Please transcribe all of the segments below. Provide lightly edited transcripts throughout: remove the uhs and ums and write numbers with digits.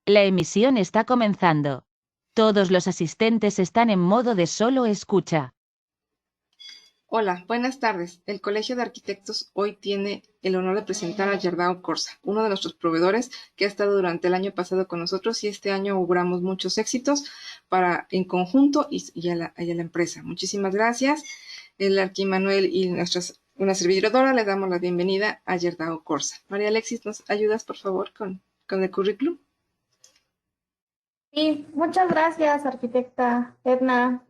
La emisión está comenzando. Todos los asistentes están en modo de solo escucha. Hola, buenas tardes. El Colegio de Arquitectos hoy tiene el honor de presentar a Yerdao Corsa, uno de nuestros proveedores que ha estado durante el año pasado con nosotros y este año auguramos muchos éxitos en conjunto y a la empresa. Muchísimas gracias. El Arquimanuel y una servidora le damos la bienvenida a Yerdao Corsa. María Alexis, ¿nos ayudas por favor con el currículum? Sí, muchas gracias, arquitecta Edna,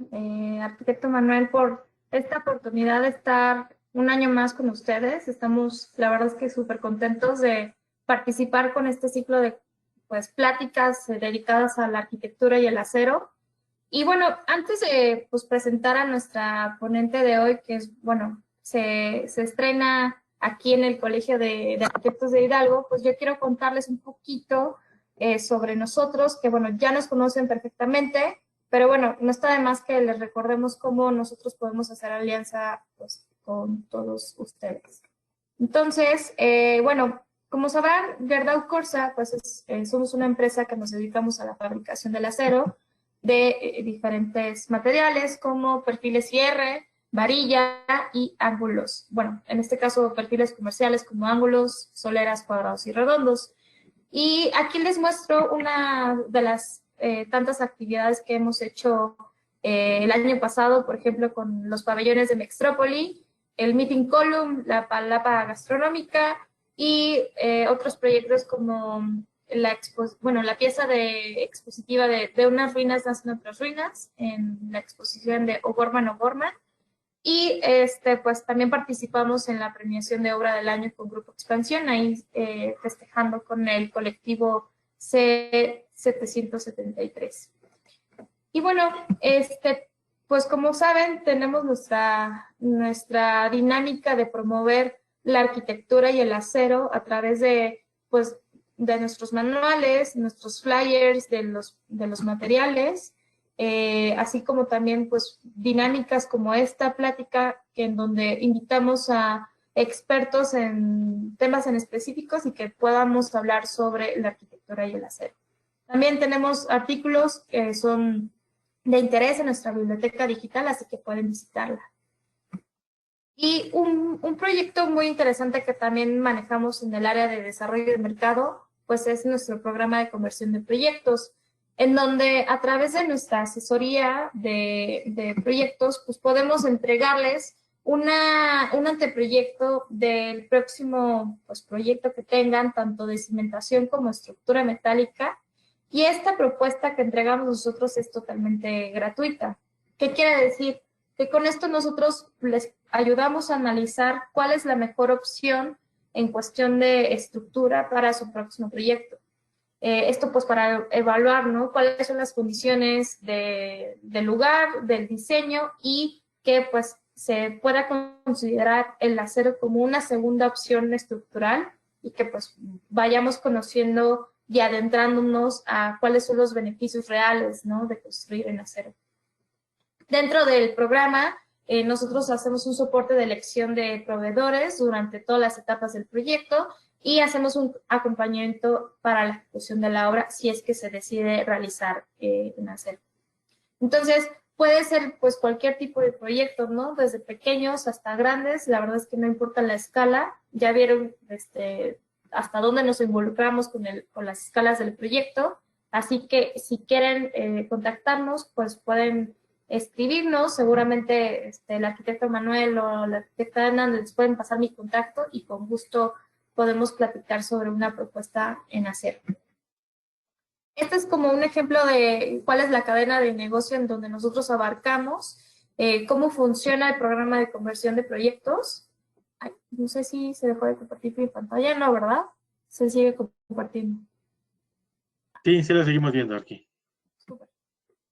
arquitecto Manuel, por esta oportunidad de estar un año más con ustedes. Estamos, la verdad es que súper contentos de participar con este ciclo de pues, pláticas dedicadas a la arquitectura y el acero. Y bueno, antes de pues, presentar a nuestra ponente de hoy, que es, bueno, se estrena aquí en el Colegio de Arquitectos de Hidalgo, pues yo quiero contarles un poquito sobre nosotros, que bueno, ya nos conocen perfectamente, pero bueno, no está de más que les recordemos cómo nosotros podemos hacer alianza pues, con todos ustedes. Entonces, bueno, como sabrán, Gerdau Corsa, pues somos una empresa que nos dedicamos a la fabricación del acero de diferentes materiales como perfiles IR, varilla y ángulos. Bueno, en este caso perfiles comerciales como ángulos, soleras, cuadrados y redondos. Y aquí les muestro una de las tantas actividades que hemos hecho el año pasado, por ejemplo, con los pabellones de Mextrópoli, el Meeting Column, la palapa gastronómica y otros proyectos como la pieza expositiva de unas ruinas nacen otras ruinas en la exposición de O'Gorman O'Gorman. Y pues también participamos en la premiación de obra del año con Grupo Expansión, ahí festejando con el colectivo C773. Y bueno, pues como saben, tenemos nuestra dinámica de promover la arquitectura y el acero a través pues, de nuestros manuales, nuestros flyers, de los materiales, así como también pues dinámicas como esta plática en donde invitamos a expertos en temas en específicos y que podamos hablar sobre la arquitectura y el acero. También tenemos artículos que son de interés en nuestra biblioteca digital, así que pueden visitarla. Y un proyecto muy interesante que también manejamos en el área de desarrollo del mercado, pues es nuestro programa de conversión de proyectos, en donde a través de nuestra asesoría de proyectos, pues podemos entregarles un anteproyecto del próximo pues, proyecto que tengan, tanto de cimentación como estructura metálica, y esta propuesta que entregamos nosotros es totalmente gratuita. ¿Qué quiere decir? Que con esto nosotros les ayudamos a analizar cuál es la mejor opción en cuestión de estructura para su próximo proyecto. Esto pues para evaluar, ¿no? Cuáles son las condiciones del lugar, del diseño y que pues se pueda considerar el acero como una segunda opción estructural y que pues vayamos conociendo y adentrándonos a cuáles son los beneficios reales, ¿no? De construir en acero. Dentro del programa, nosotros hacemos un soporte de elección de proveedores durante todas las etapas del proyecto y hacemos un acompañamiento para la ejecución de la obra si es que se decide realizar en acero. Entonces, puede ser pues cualquier tipo de proyecto, ¿no? Desde pequeños hasta grandes, la verdad es que no importa la escala, ya vieron hasta dónde nos involucramos con las escalas del proyecto, así que si quieren contactarnos, pues pueden escribirnos, seguramente el arquitecto Manuel o la arquitecta Ana les pueden pasar mi contacto y con gusto podemos platicar sobre una propuesta en acero. Este es como un ejemplo de cuál es la cadena de negocio en donde nosotros abarcamos, cómo funciona el programa de conversión de proyectos. Ay, no sé si se dejó de compartir mi pantalla, no, ¿verdad? Se sigue compartiendo. Sí, sí lo seguimos viendo aquí. Super.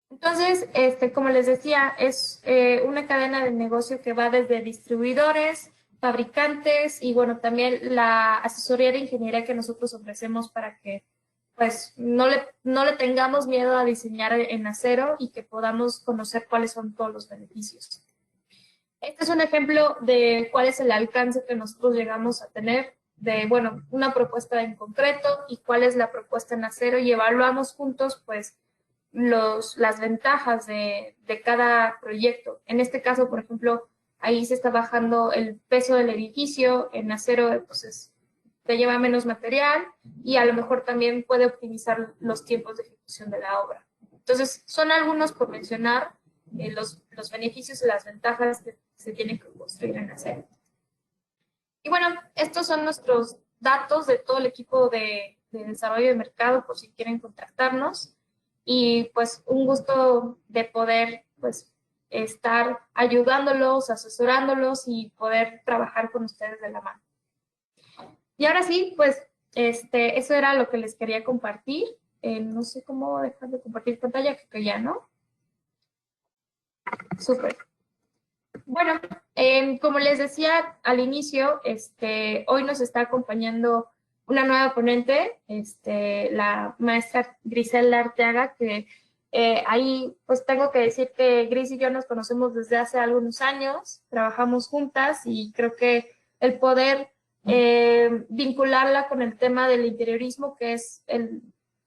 Entonces, como les decía, es una cadena de negocio que va desde distribuidores, fabricantes y bueno, también la asesoría de ingeniería que nosotros ofrecemos para que pues no le tengamos miedo a diseñar en acero y que podamos conocer cuáles son todos los beneficios. Este es un ejemplo de cuál es el alcance que nosotros llegamos a tener bueno, una propuesta en concreto y cuál es la propuesta en acero y evaluamos juntos, pues, las ventajas de cada proyecto. En este caso, por ejemplo, ahí se está bajando el peso del edificio, en acero, pues, te lleva menos material y a lo mejor también puede optimizar los tiempos de ejecución de la obra. Entonces, son algunos por mencionar los beneficios y las ventajas que se tienen que construir en acero. Y bueno, estos son nuestros datos de todo el equipo de desarrollo de mercado por si quieren contactarnos. Y pues un gusto de poder pues estar ayudándolos, asesorándolos y poder trabajar con ustedes de la mano. Y ahora sí, pues eso era lo que les quería compartir. No sé cómo dejar de compartir pantalla, creo que ya, ¿no? Súper. Bueno, como les decía al inicio, hoy nos está acompañando una nueva ponente, la maestra Griselda Arteaga, que ahí pues tengo que decir que Gris y yo nos conocemos desde hace algunos años, trabajamos juntas y creo que el poder vincularla con el tema del interiorismo, que es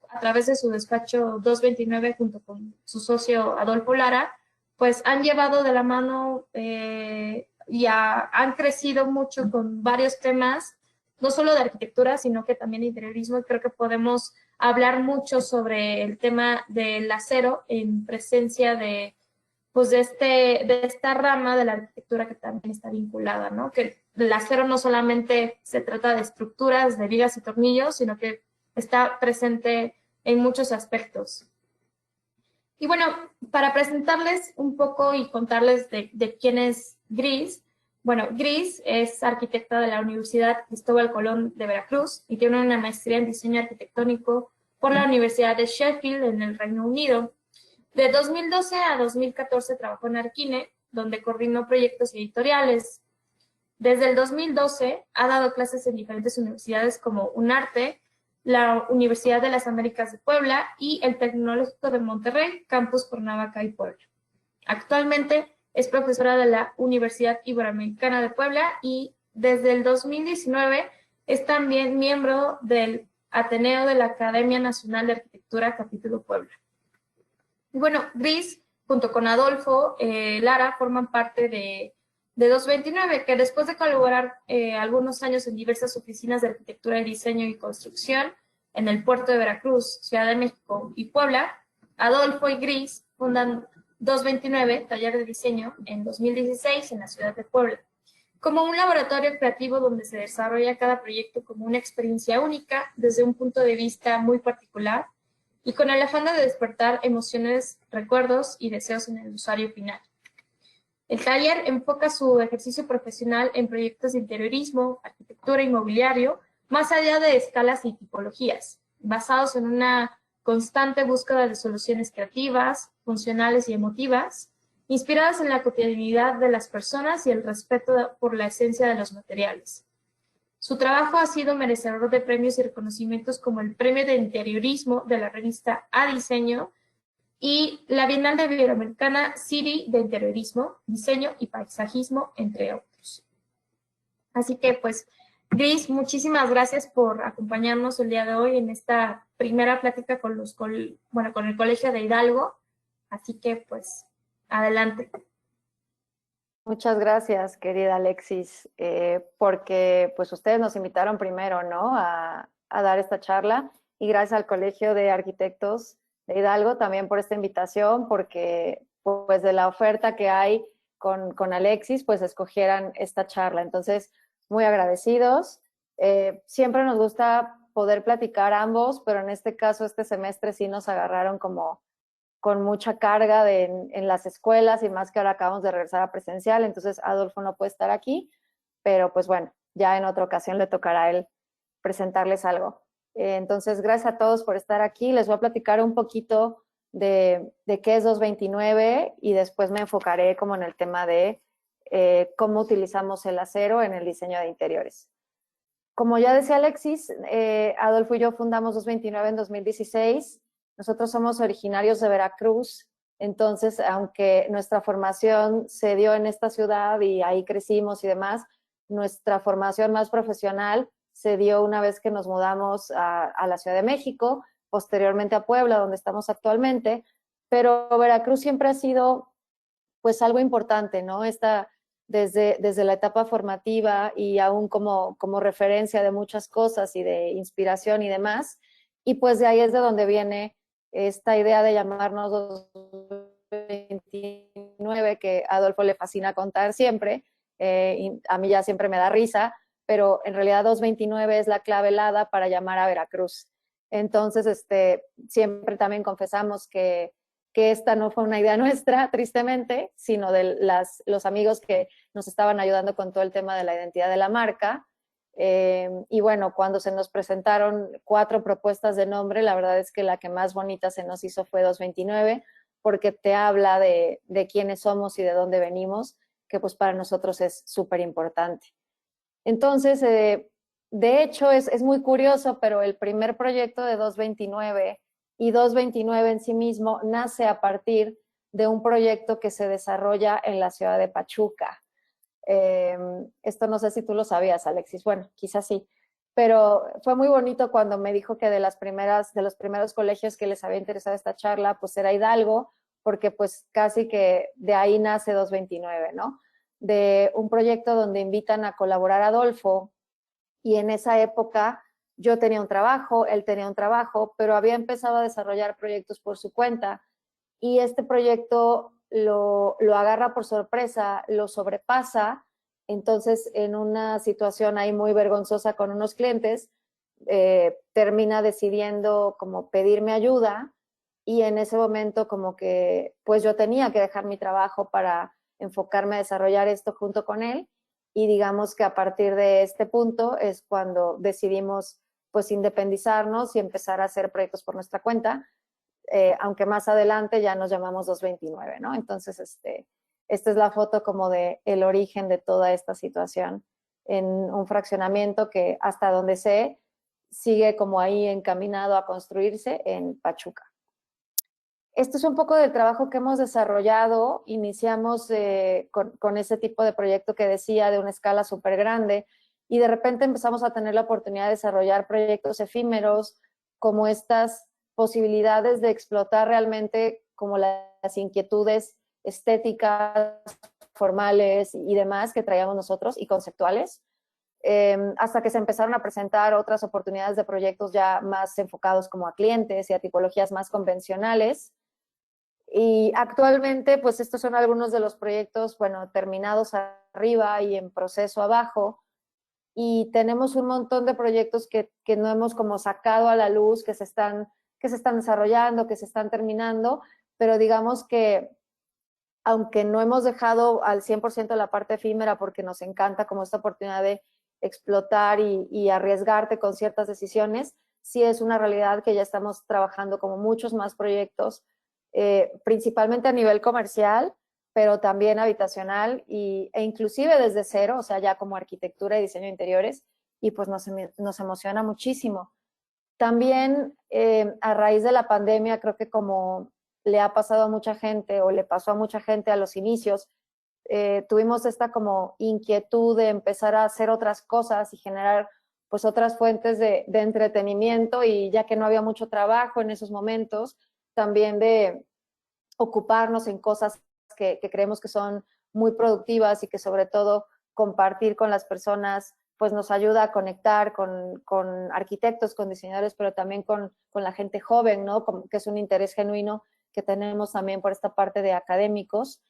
a través de su despacho 229 junto con su socio Adolfo Lara, pues han llevado de la mano y han crecido mucho con varios temas, no solo de arquitectura, sino que también de interiorismo, y creo que podemos hablar mucho sobre el tema del acero en presencia de esta rama de la arquitectura que también está vinculada, ¿no? Que el acero no solamente se trata de estructuras, de vigas y tornillos, sino que está presente en muchos aspectos. Y bueno, para presentarles un poco y contarles de quién es Gris, bueno, Gris es arquitecta de la Universidad Cristóbal Colón de Veracruz y tiene una maestría en diseño arquitectónico por la Universidad de Sheffield en el Reino Unido. De 2012 a 2014 trabajó en Arquine, donde coordinó proyectos editoriales. Desde el 2012 ha dado clases en diferentes universidades como UNARTE, la Universidad de las Américas de Puebla y el Tecnológico de Monterrey, Campus Cuernavaca y Puebla. Actualmente es profesora de la Universidad Iberoamericana de Puebla y desde el 2019 es también miembro del Ateneo de la Academia Nacional de Arquitectura, capítulo Puebla. Y bueno, Gris, junto con Adolfo Lara, forman parte de 229, que después de colaborar algunos años en diversas oficinas de arquitectura y diseño y construcción en el puerto de Veracruz, Ciudad de México y Puebla, Adolfo y Gris fundan 229, taller de diseño, en 2016 en la ciudad de Puebla, como un laboratorio creativo donde se desarrolla cada proyecto como una experiencia única desde un punto de vista muy particular y con el afán de despertar emociones, recuerdos y deseos en el usuario final. El taller enfoca su ejercicio profesional en proyectos de interiorismo, arquitectura y mobiliario, más allá de escalas y tipologías, basados en una constante búsqueda de soluciones creativas, funcionales y emotivas, inspiradas en la cotidianidad de las personas y el respeto por la esencia de los materiales. Su trabajo ha sido merecedor de premios y reconocimientos como el Premio de Interiorismo de la revista A Diseño y la Bienal de Iberoamericana City de Interiorismo, Diseño y Paisajismo, entre otros. Así que, pues, Gris, muchísimas gracias por acompañarnos el día de hoy en esta primera plática con el Colegio de Hidalgo. Así que, pues, adelante. Muchas gracias, querida Alexis, porque pues ustedes nos invitaron primero, ¿no? A dar esta charla, y gracias al Colegio de Arquitectos de Hidalgo también por esta invitación, porque pues de la oferta que hay con Alexis, pues escogieran esta charla. Entonces, muy agradecidos. Siempre nos gusta poder platicar ambos, pero en este caso, este semestre sí nos agarraron como con mucha carga en las escuelas, y más que ahora acabamos de regresar a presencial, entonces Adolfo no puede estar aquí, pero pues bueno, ya en otra ocasión le tocará a él presentarles algo. Entonces, gracias a todos por estar aquí. Les voy a platicar un poquito de qué es 229 y después me enfocaré como en el tema de cómo utilizamos el acero en el diseño de interiores. Como ya decía Alexis, Adolfo y yo fundamos 229 en 2016. Nosotros somos originarios de Veracruz, entonces, aunque nuestra formación se dio en esta ciudad y ahí crecimos y demás, nuestra formación más profesional se dio una vez que nos mudamos a la Ciudad de México, posteriormente a Puebla, donde estamos actualmente, pero Veracruz siempre ha sido pues algo importante, ¿no? Desde la etapa formativa y aún como referencia de muchas cosas y de inspiración y demás, y pues de ahí es de donde viene esta idea de llamarnos 229, que a Adolfo le fascina contar siempre, y a mí ya siempre me da risa, pero en realidad 229 es la clave helada para llamar a Veracruz. Entonces, siempre también confesamos que esta no fue una idea nuestra, tristemente, sino de los amigos que nos estaban ayudando con todo el tema de la identidad de la marca. Y bueno, cuando se nos presentaron 4 propuestas de nombre, la verdad es que la que más bonita se nos hizo fue 229, porque te habla de quiénes somos y de dónde venimos, que pues para nosotros es súper importante. Entonces, de hecho, es muy curioso, pero el primer proyecto de 229 y 229 en sí mismo nace a partir de un proyecto que se desarrolla en la ciudad de Pachuca. Esto no sé si tú lo sabías, Alexis. Bueno, quizás sí, pero fue muy bonito cuando me dijo que de los primeros colegios que les había interesado esta charla, pues era Hidalgo, porque pues casi que de ahí nace 229, ¿no? De un proyecto donde invitan a colaborar a Adolfo, y en esa época yo tenía un trabajo, él tenía un trabajo, pero había empezado a desarrollar proyectos por su cuenta, y este proyecto lo agarra por sorpresa, lo sobrepasa. Entonces, en una situación ahí muy vergonzosa con unos clientes, termina decidiendo como pedirme ayuda, y en ese momento como que pues yo tenía que dejar mi trabajo para enfocarme a desarrollar esto junto con él, y digamos que a partir de este punto es cuando decidimos pues independizarnos y empezar a hacer proyectos por nuestra cuenta, aunque más adelante ya nos llamamos 229, ¿no? Entonces, esta es la foto como de el origen de toda esta situación en un fraccionamiento que hasta donde sé sigue como ahí encaminado a construirse en Pachuca. Esto es un poco del trabajo que hemos desarrollado. Iniciamos con ese tipo de proyecto que decía, de una escala súper grande, y de repente empezamos a tener la oportunidad de desarrollar proyectos efímeros, como estas posibilidades de explotar realmente como las inquietudes estéticas, formales y demás que traíamos nosotros, y conceptuales, hasta que se empezaron a presentar otras oportunidades de proyectos ya más enfocados como a clientes y a tipologías más convencionales. Y actualmente, pues estos son algunos de los proyectos, bueno, terminados arriba y en proceso abajo, y tenemos un montón de proyectos que no hemos como sacado a la luz, que se están desarrollando, que se están terminando, pero digamos que aunque no hemos dejado al 100% la parte efímera, porque nos encanta como esta oportunidad de explotar y arriesgarte con ciertas decisiones, sí es una realidad que ya estamos trabajando como muchos más proyectos, principalmente a nivel comercial, pero también habitacional e inclusive desde cero, o sea, ya como arquitectura y diseño de interiores, y pues nos emociona muchísimo. También a raíz de la pandemia, creo que como le ha pasado a mucha gente o le pasó a mucha gente a los inicios, tuvimos esta como inquietud de empezar a hacer otras cosas y generar pues otras fuentes de entretenimiento, y ya que no había mucho trabajo en esos momentos, también de ocuparnos en cosas que creemos que son muy productivas y que sobre todo compartir con las personas pues nos ayuda a conectar con arquitectos, con diseñadores, pero también con la gente joven, ¿no? Que es un interés genuino que tenemos también por esta parte de académicos.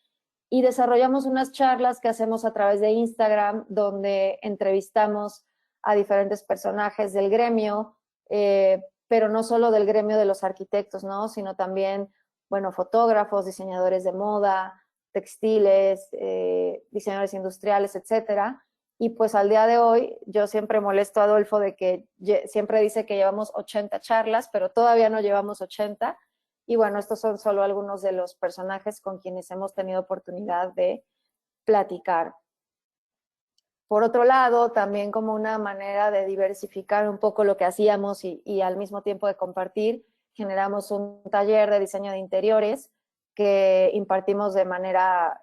Y desarrollamos unas charlas que hacemos a través de Instagram, donde entrevistamos a diferentes personajes del gremio, pero no solo del gremio de los arquitectos, ¿no? Sino también, bueno, fotógrafos, diseñadores de moda, textiles, diseñadores industriales, etcétera. Y pues al día de hoy, yo siempre molesto a Adolfo de que siempre dice que llevamos 80 charlas, pero todavía no llevamos 80. Y bueno, estos son solo algunos de los personajes con quienes hemos tenido oportunidad de platicar. Por otro lado, también como una manera de diversificar un poco lo que hacíamos y al mismo tiempo de compartir, generamos un taller de diseño de interiores que impartimos de manera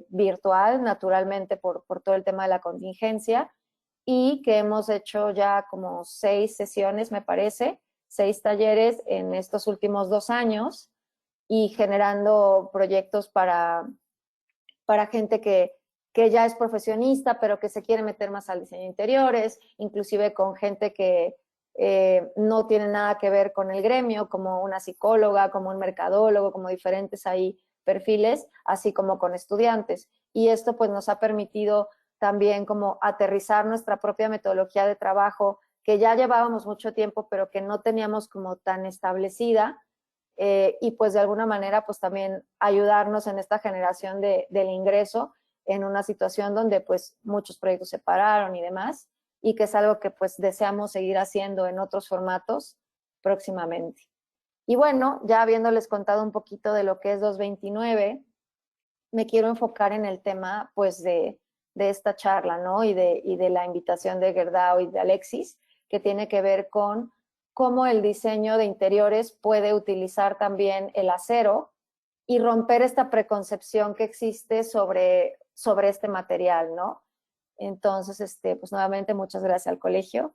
virtual, naturalmente por todo el tema de la contingencia. y que hemos hecho ya como 6 sesiones, me parece, 6 talleres en estos últimos 2 años y generando proyectos para gente que ya es profesionista, pero que se quiere meter más al diseño de interiores, inclusive con gente que no tiene nada que ver con el gremio, como una psicóloga, como un mercadólogo, como diferentes ahí perfiles, así como con estudiantes. Y esto pues nos ha permitido también como aterrizar nuestra propia metodología de trabajo, que ya llevábamos mucho tiempo, pero que no teníamos como tan establecida, y pues de alguna manera pues también ayudarnos en esta generación del ingreso en una situación donde pues muchos proyectos se pararon y demás, y que es algo que pues deseamos seguir haciendo en otros formatos próximamente. Y bueno, ya habiéndoles contado un poquito de lo que es 229, me quiero enfocar en el tema pues de esta charla, ¿no? Y de la invitación de Gerdau y de Alexis, que tiene que ver con cómo el diseño de interiores puede utilizar también el acero y romper esta preconcepción que existe sobre este material, ¿no? Entonces, pues nuevamente muchas gracias al colegio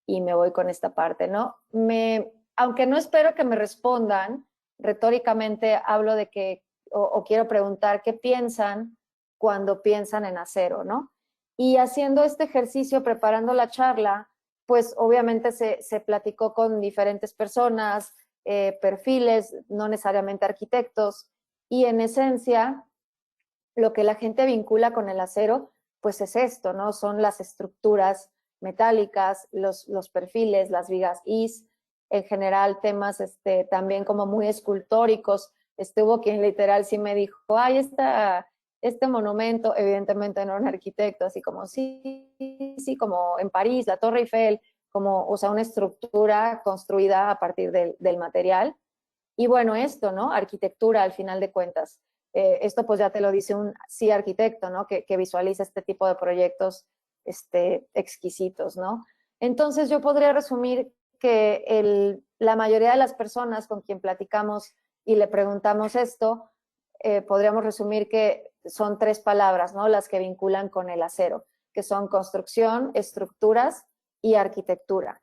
y me voy con esta parte, ¿no? Aunque no espero que me respondan, retóricamente hablo de que, o quiero preguntar qué piensan cuando piensan en acero, ¿no? Y haciendo este ejercicio, preparando la charla, pues obviamente se platicó con diferentes personas, perfiles, no necesariamente arquitectos, y en esencia, lo que la gente vincula con el acero, pues es esto, ¿no? Son las estructuras metálicas, los perfiles, las vigas IS, en general temas también como muy escultóricos. Hubo quien literal sí me dijo, ay, este monumento, evidentemente no era un arquitecto, así como sí, como en París, la Torre Eiffel, como, o sea, una estructura construida a partir del material. Y bueno, esto, ¿no? Arquitectura, al final de cuentas. Esto pues ya te lo dice un sí arquitecto, ¿no? Que visualiza este tipo de proyectos exquisitos, ¿no? Entonces yo podría resumir que la mayoría de las personas con quien platicamos y le preguntamos esto, podríamos resumir que son 3 palabras, ¿no? Las que vinculan con el acero, que son construcción, estructuras y arquitectura.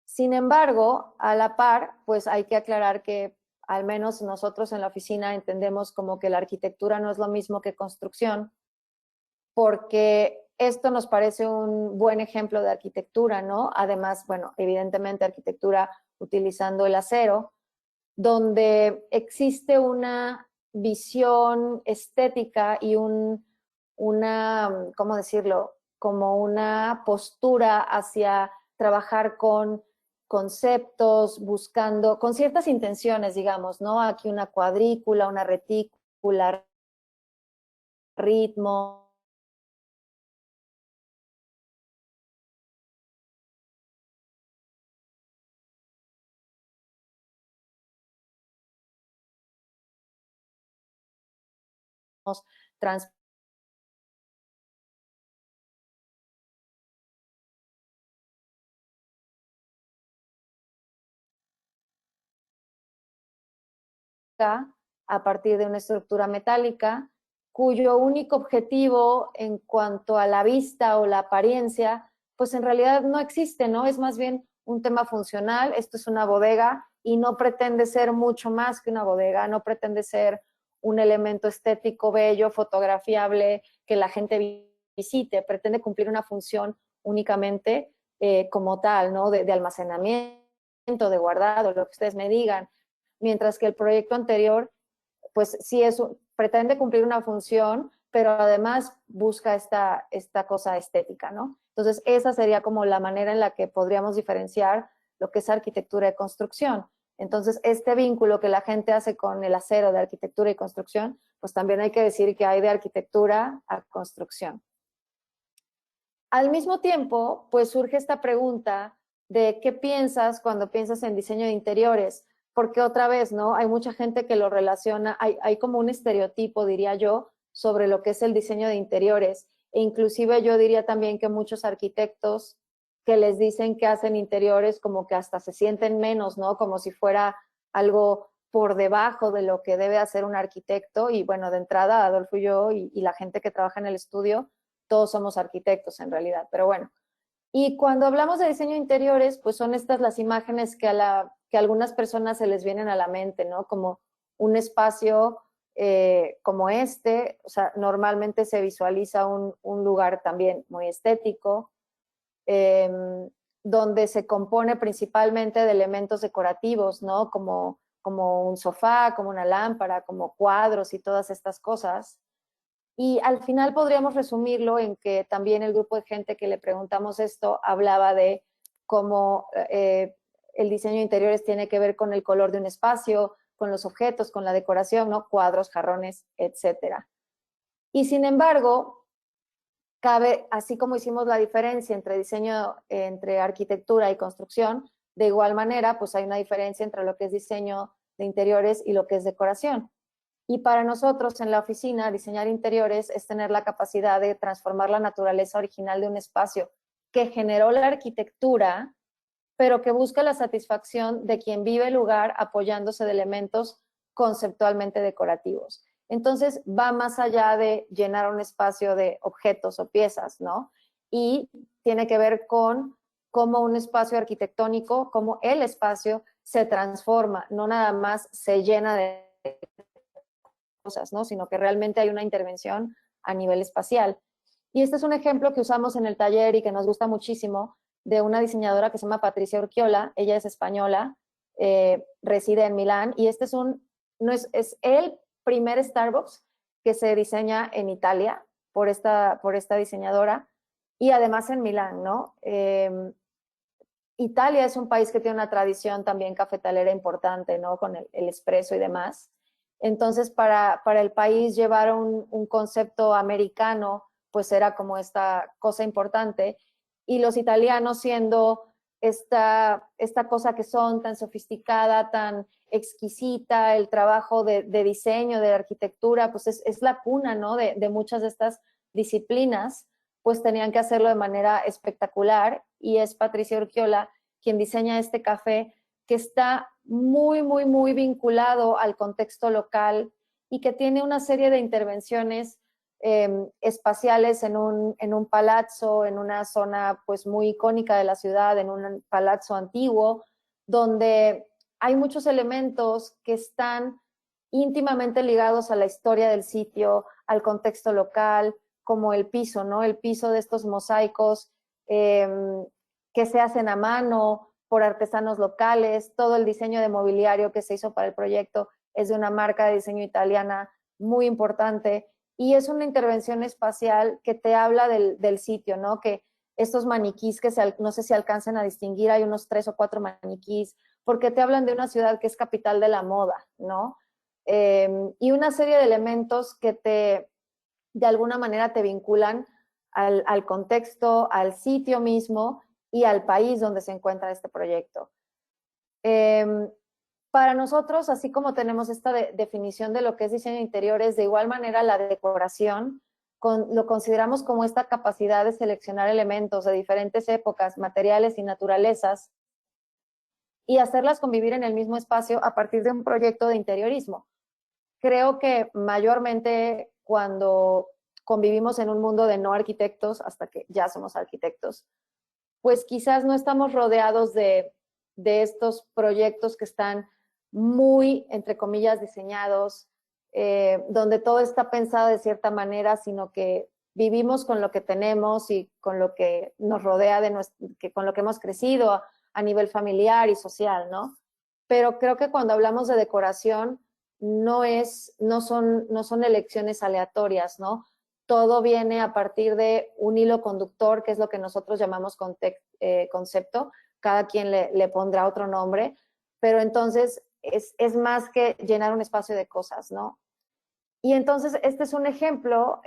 Sin embargo, a la par, pues hay que aclarar que al menos nosotros en la oficina entendemos como que la arquitectura no es lo mismo que construcción, porque esto nos parece un buen ejemplo de arquitectura, ¿no? Además, bueno, evidentemente arquitectura utilizando el acero, donde existe una visión estética y una, ¿cómo decirlo? Como una postura hacia trabajar con conceptos, buscando, con ciertas intenciones, digamos, ¿no? Aquí una cuadrícula, una retícula, ritmo, trans a partir de una estructura metálica, cuyo único objetivo en cuanto a la vista o la apariencia, pues en realidad no existe, ¿no? Es más bien un tema funcional. Esto es una bodega y no pretende ser mucho más que una bodega, no pretende ser un elemento estético, bello, fotografiable, que la gente visite, pretende cumplir una función únicamente como tal, ¿no? De almacenamiento, de guardado, lo que ustedes me digan. Mientras que el proyecto anterior, pues sí pretende cumplir una función, pero además busca esta cosa estética, ¿no? Entonces, esa sería como la manera en la que podríamos diferenciar lo que es arquitectura y construcción. Entonces, este vínculo que la gente hace con el acero de arquitectura y construcción, pues también hay que decir que hay de arquitectura a construcción. Al mismo tiempo, pues surge esta pregunta de qué piensas cuando piensas en diseño de interiores, porque otra vez, ¿no? Hay mucha gente que lo relaciona, hay como un estereotipo, diría yo, sobre lo que es el diseño de interiores, e inclusive yo diría también que muchos arquitectos que les dicen que hacen interiores como que hasta se sienten menos, ¿no? Como si fuera algo por debajo de lo que debe hacer un arquitecto, y bueno, de entrada Adolfo y yo y la gente que trabaja en el estudio, todos somos arquitectos en realidad, pero bueno. Y cuando hablamos de diseño de interiores, pues son estas las imágenes que a algunas personas se les vienen a la mente, ¿no? Como un espacio como este, o sea, normalmente se visualiza un lugar también muy estético, donde se compone principalmente de elementos decorativos, ¿no? Como un sofá, como una lámpara, como cuadros y todas estas cosas. Y al final podríamos resumirlo en que también el grupo de gente que le preguntamos esto hablaba de cómo el diseño de interiores tiene que ver con el color de un espacio, con los objetos, con la decoración, ¿no? Cuadros, jarrones, etcétera. Y sin embargo, cabe, así como hicimos la diferencia entre diseño, entre arquitectura y construcción, de igual manera, pues hay una diferencia entre lo que es diseño de interiores y lo que es decoración. Y para nosotros en la oficina, diseñar interiores es tener la capacidad de transformar la naturaleza original de un espacio que generó la arquitectura, pero que busca la satisfacción de quien vive el lugar apoyándose de elementos conceptualmente decorativos. Entonces va más allá de llenar un espacio de objetos o piezas, ¿no? Y tiene que ver con cómo un espacio arquitectónico, cómo el espacio se transforma, no nada más se llena de cosas, ¿no? Sino que realmente hay una intervención a nivel espacial. Y este es un ejemplo que usamos en el taller y que nos gusta muchísimo, de una diseñadora que se llama Patricia Urquiola. Ella es española, reside en Milán, y este es el primer Starbucks que se diseña en Italia por esta diseñadora, y además en Milán, ¿no? Italia es un país que tiene una tradición también cafetalera importante, ¿no? Con el espresso y demás. Entonces, para el país llevar un concepto americano, pues era como esta cosa importante. Y los italianos, siendo esta cosa que son, tan sofisticada, tan exquisita, el trabajo de diseño, de arquitectura, pues es la cuna, ¿no? de muchas de estas disciplinas, pues tenían que hacerlo de manera espectacular, y es Patricia Urquiola quien diseña este café que está muy, muy, muy vinculado al contexto local y que tiene una serie de intervenciones espaciales en un palazzo, en una zona pues muy icónica de la ciudad, en un palazzo antiguo, donde hay muchos elementos que están íntimamente ligados a la historia del sitio, al contexto local, como el piso, ¿no? El piso de estos mosaicos que se hacen a mano por artesanos locales, todo el diseño de mobiliario que se hizo para el proyecto es de una marca de diseño italiana muy importante, y es una intervención espacial que te habla del sitio, ¿no? Que estos maniquís que no sé si alcancen a distinguir, hay unos 3 o 4 maniquís, porque te hablan de una ciudad que es capital de la moda, ¿no? Y una serie de elementos que de alguna manera te vinculan al contexto, al sitio mismo y al país donde se encuentra este proyecto. Para nosotros, así como tenemos esta definición de lo que es diseño de interiores, de igual manera la decoración lo consideramos como esta capacidad de seleccionar elementos de diferentes épocas, materiales y naturalezas, y hacerlas convivir en el mismo espacio a partir de un proyecto de interiorismo. Creo que mayormente cuando convivimos en un mundo de no arquitectos, hasta que ya somos arquitectos, pues quizás no estamos rodeados de estos proyectos que están muy, entre comillas, diseñados, donde todo está pensado de cierta manera, sino que vivimos con lo que tenemos y con lo que nos rodea, con lo que hemos crecido a nivel familiar y social, ¿no? Pero creo que cuando hablamos de decoración, no son elecciones aleatorias, ¿no? Todo viene a partir de un hilo conductor, que es lo que nosotros llamamos concepto. Cada quien le pondrá otro nombre, pero entonces es más que llenar un espacio de cosas, ¿no? Y entonces este es un ejemplo,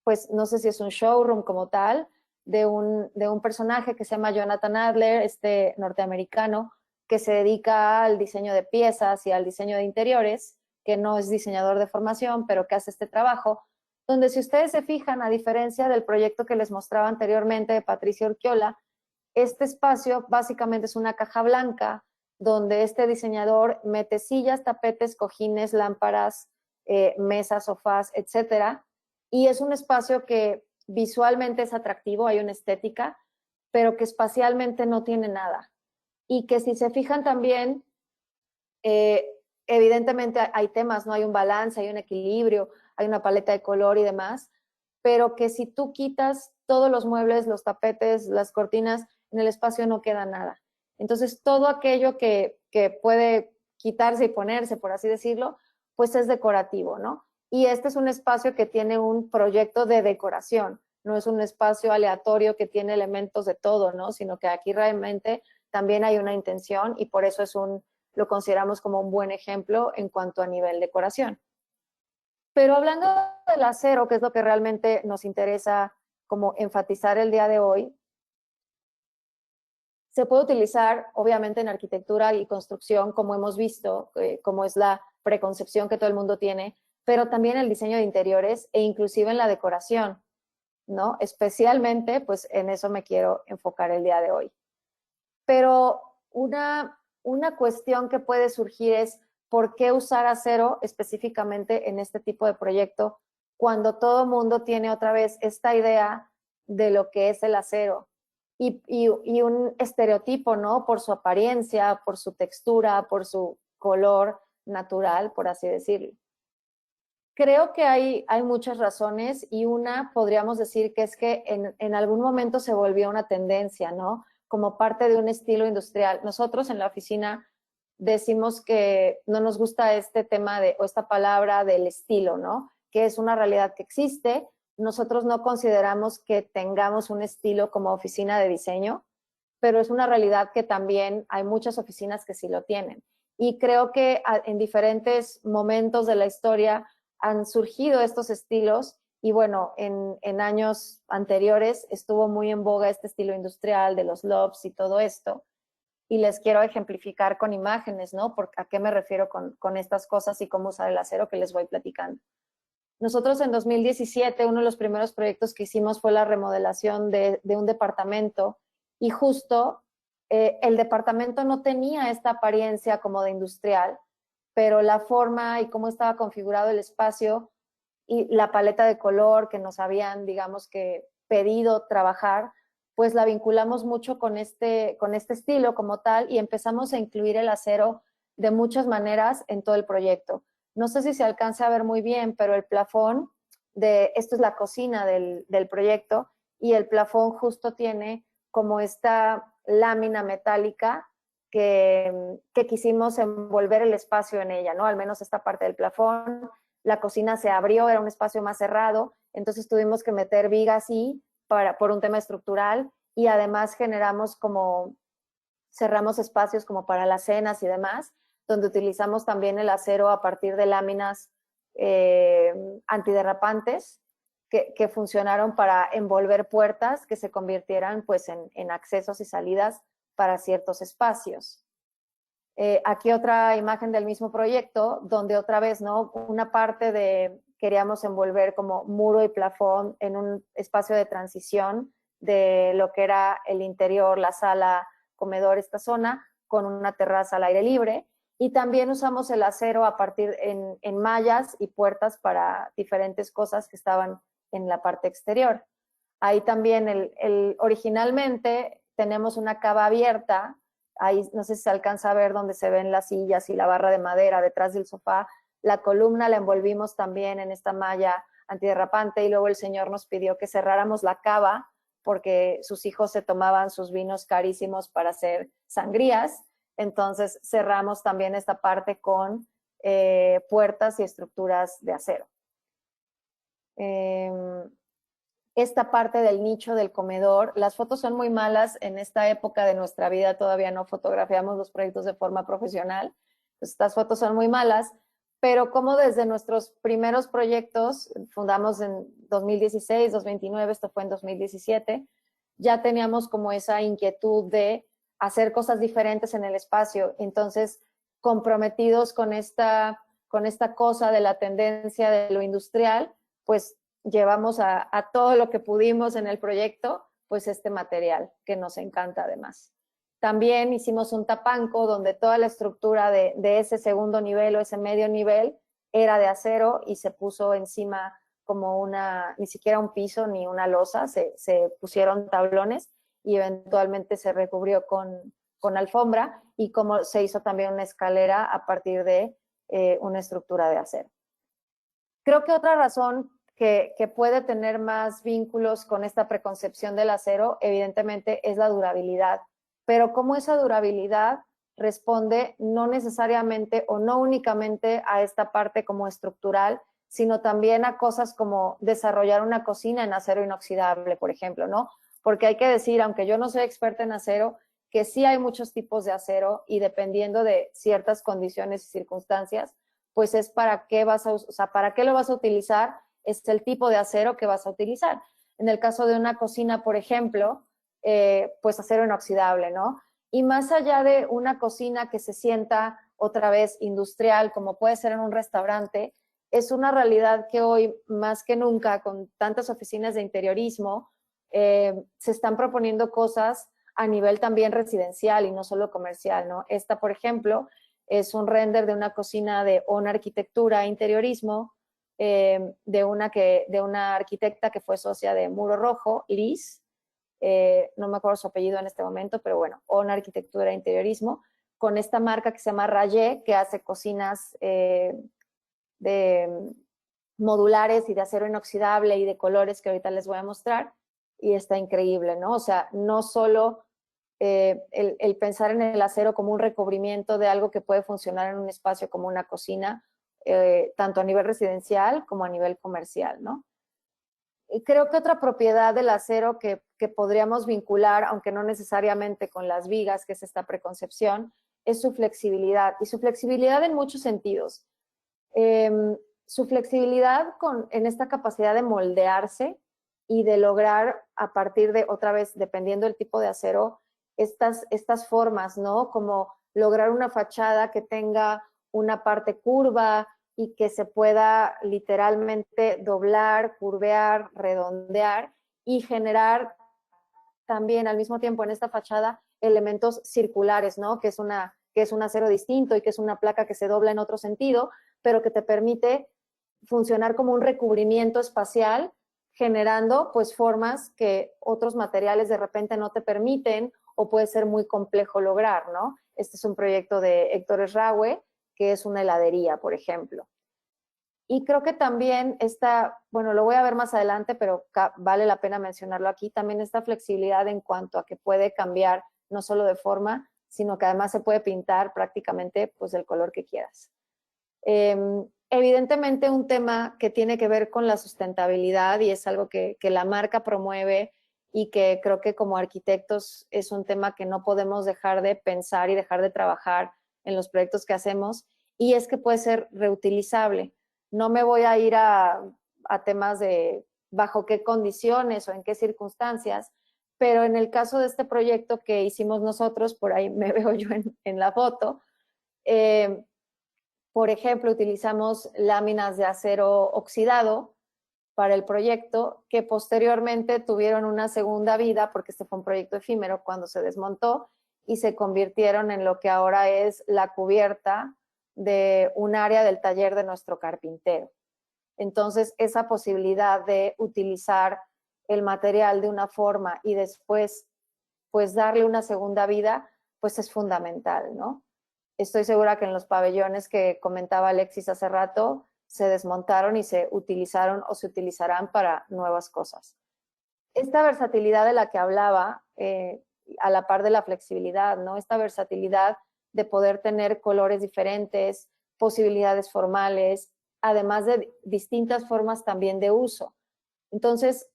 pues no sé si es un showroom como tal, de un personaje que se llama Jonathan Adler, este norteamericano, que se dedica al diseño de piezas y al diseño de interiores, que no es diseñador de formación, pero que hace este trabajo, donde si ustedes se fijan, a diferencia del proyecto que les mostraba anteriormente de Patricia Urquiola, este espacio básicamente es una caja blanca donde este diseñador mete sillas, tapetes, cojines, lámparas, mesas, sofás, etcétera, y es un espacio que visualmente es atractivo, hay una estética, pero que espacialmente no tiene nada. Y que si se fijan también, evidentemente hay temas, ¿no? Hay un balance, hay un equilibrio, hay una paleta de color y demás, pero que si tú quitas todos los muebles, los tapetes, las cortinas, en el espacio no queda nada. Entonces, todo aquello que puede quitarse y ponerse, por así decirlo, pues es decorativo, ¿no? Y este es un espacio que tiene un proyecto de decoración, no es un espacio aleatorio que tiene elementos de todo, ¿no? Sino que aquí realmente también hay una intención y por eso lo consideramos como un buen ejemplo en cuanto a nivel decoración. Pero hablando del acero, que es lo que realmente nos interesa como enfatizar el día de hoy, se puede utilizar obviamente en arquitectura y construcción, como hemos visto, como es la preconcepción que todo el mundo tiene, pero también en el diseño de interiores e inclusive en la decoración, ¿no? Especialmente, pues en eso me quiero enfocar el día de hoy. Pero una cuestión que puede surgir es, ¿por qué usar acero específicamente en este tipo de proyecto cuando todo mundo tiene otra vez esta idea de lo que es el acero? Y un estereotipo, ¿no? Por su apariencia, por su textura, por su color natural, por así decirlo. Creo que hay muchas razones y una podríamos decir que es que en algún momento se volvió una tendencia, ¿no? Como parte de un estilo industrial. Nosotros en la oficina decimos que no nos gusta este tema o esta palabra del estilo, ¿no? Que es una realidad que existe. Nosotros no consideramos que tengamos un estilo como oficina de diseño, pero es una realidad que también hay muchas oficinas que sí lo tienen. Y creo que en diferentes momentos de la historia han surgido estos estilos y bueno, en años anteriores estuvo muy en boga este estilo industrial de los lofts y todo esto. Y les quiero ejemplificar con imágenes, ¿no? ¿A qué me refiero con estas cosas y cómo usar el acero que les voy platicando? Nosotros en 2017, uno de los primeros proyectos que hicimos fue la remodelación de un departamento y justo el departamento no tenía esta apariencia como de industrial, pero la forma y cómo estaba configurado el espacio y la paleta de color que nos habían, digamos que, pedido trabajar, pues la vinculamos mucho con este estilo como tal y empezamos a incluir el acero de muchas maneras en todo el proyecto. No sé si se alcanza a ver muy bien, pero el plafón esto es la cocina del proyecto y el plafón justo tiene como esta lámina metálica que quisimos envolver el espacio en ella, ¿no? Al menos esta parte del plafón. La cocina se abrió, era un espacio más cerrado, entonces tuvimos que meter vigas por un tema estructural y además cerramos espacios como para las cenas y demás, donde utilizamos también el acero a partir de láminas antiderrapantes que funcionaron para envolver puertas que se convirtieran pues en accesos y salidas para ciertos espacios. Aquí otra imagen del mismo proyecto, donde otra vez, ¿no? Una parte queríamos envolver como muro y plafón en un espacio de transición de lo que era el interior, la sala, comedor, esta zona, con una terraza al aire libre. Y también usamos el acero a partir en mallas y puertas para diferentes cosas que estaban en la parte exterior. Ahí también originalmente tenemos una cava abierta. Ahí no sé si se alcanza a ver donde se ven las sillas y la barra de madera detrás del sofá. La columna la envolvimos también en esta malla antiderrapante y luego el señor nos pidió que cerráramos la cava porque sus hijos se tomaban sus vinos carísimos para hacer sangrías. Entonces cerramos también esta parte con puertas y estructuras de acero. Esta parte del nicho del comedor, las fotos son muy malas, en esta época de nuestra vida todavía no fotografiamos los proyectos de forma profesional, pues estas fotos son muy malas, pero como desde nuestros primeros proyectos, fundamos en 2016, 2019, esto fue en 2017, ya teníamos como esa inquietud de hacer cosas diferentes en el espacio, entonces comprometidos con esta cosa de la tendencia de lo industrial, pues llevamos a todo lo que pudimos en el proyecto, pues este material que nos encanta además. También hicimos un tapanco donde toda la estructura de ese segundo nivel o ese medio nivel era de acero y se puso encima ni siquiera un piso ni una losa, se pusieron tablones y eventualmente se recubrió con alfombra, y como se hizo también una escalera a partir de una estructura de acero. Creo que otra razón que puede tener más vínculos con esta preconcepción del acero, evidentemente, es la durabilidad. Pero cómo esa durabilidad responde no necesariamente o no únicamente a esta parte como estructural, sino también a cosas como desarrollar una cocina en acero inoxidable, por ejemplo, ¿no? Porque hay que decir, aunque yo no soy experta en acero, que sí hay muchos tipos de acero y dependiendo de ciertas condiciones y circunstancias, pues es para qué para qué lo vas a utilizar, es el tipo de acero que vas a utilizar. En el caso de una cocina, por ejemplo, pues acero inoxidable, ¿no? Y más allá de una cocina que se sienta otra vez industrial, como puede ser en un restaurante, es una realidad que hoy, más que nunca, con tantas oficinas de interiorismo, se están proponiendo cosas a nivel también residencial y no solo comercial, ¿no? Esta, por ejemplo, es un render de una cocina de ON Arquitectura e Interiorismo, de una arquitecta que fue socia de Muro Rojo, Liz, no me acuerdo su apellido en este momento, pero bueno, ON Arquitectura e Interiorismo, con esta marca que se llama Rayé, que hace cocinas de modulares y de acero inoxidable y de colores que ahorita les voy a mostrar, y está increíble, ¿no? O sea, no solo el pensar en el acero como un recubrimiento de algo que puede funcionar en un espacio como una cocina, tanto a nivel residencial como a nivel comercial, ¿no? Y creo que otra propiedad del acero que podríamos vincular, aunque no necesariamente con las vigas, que es esta preconcepción, es su flexibilidad, y su flexibilidad en muchos sentidos. Su flexibilidad en esta capacidad de moldearse y de lograr a partir de, otra vez, dependiendo del tipo de acero, estas formas, ¿no? Como lograr una fachada que tenga una parte curva y que se pueda literalmente doblar, curvear, redondear y generar también al mismo tiempo en esta fachada elementos circulares, ¿no? Que es un acero distinto y que es una placa que se dobla en otro sentido, pero que te permite funcionar como un recubrimiento espacial, generando pues formas que otros materiales de repente no te permiten o puede ser muy complejo lograr, ¿no? Este es un proyecto de Héctor Esraue, que es una heladería, por ejemplo. Y creo que también bueno, lo voy a ver más adelante, pero vale la pena mencionarlo aquí, también esta flexibilidad en cuanto a que puede cambiar no solo de forma, sino que además se puede pintar prácticamente pues el color que quieras. Evidentemente un tema que tiene que ver con la sustentabilidad y es algo que la marca promueve y que creo que como arquitectos es un tema que no podemos dejar de pensar y dejar de trabajar en los proyectos que hacemos, y es que puede ser reutilizable. No me voy a ir a temas de bajo qué condiciones o en qué circunstancias, pero en el caso de este proyecto que hicimos nosotros, por ahí me veo yo en la foto, por ejemplo, utilizamos láminas de acero oxidado para el proyecto, que posteriormente tuvieron una segunda vida, porque este fue un proyecto efímero cuando se desmontó, y se convirtieron en lo que ahora es la cubierta de un área del taller de nuestro carpintero. Entonces, esa posibilidad de utilizar el material de una forma y después, pues, darle una segunda vida, pues es fundamental, ¿no? Estoy segura que en los pabellones que comentaba Alexis hace rato, se desmontaron y se utilizaron o se utilizarán para nuevas cosas. Esta versatilidad de la que hablaba, a la par de la flexibilidad, ¿no? Esta versatilidad de poder tener colores diferentes, posibilidades formales, además de distintas formas también de uso. Entonces,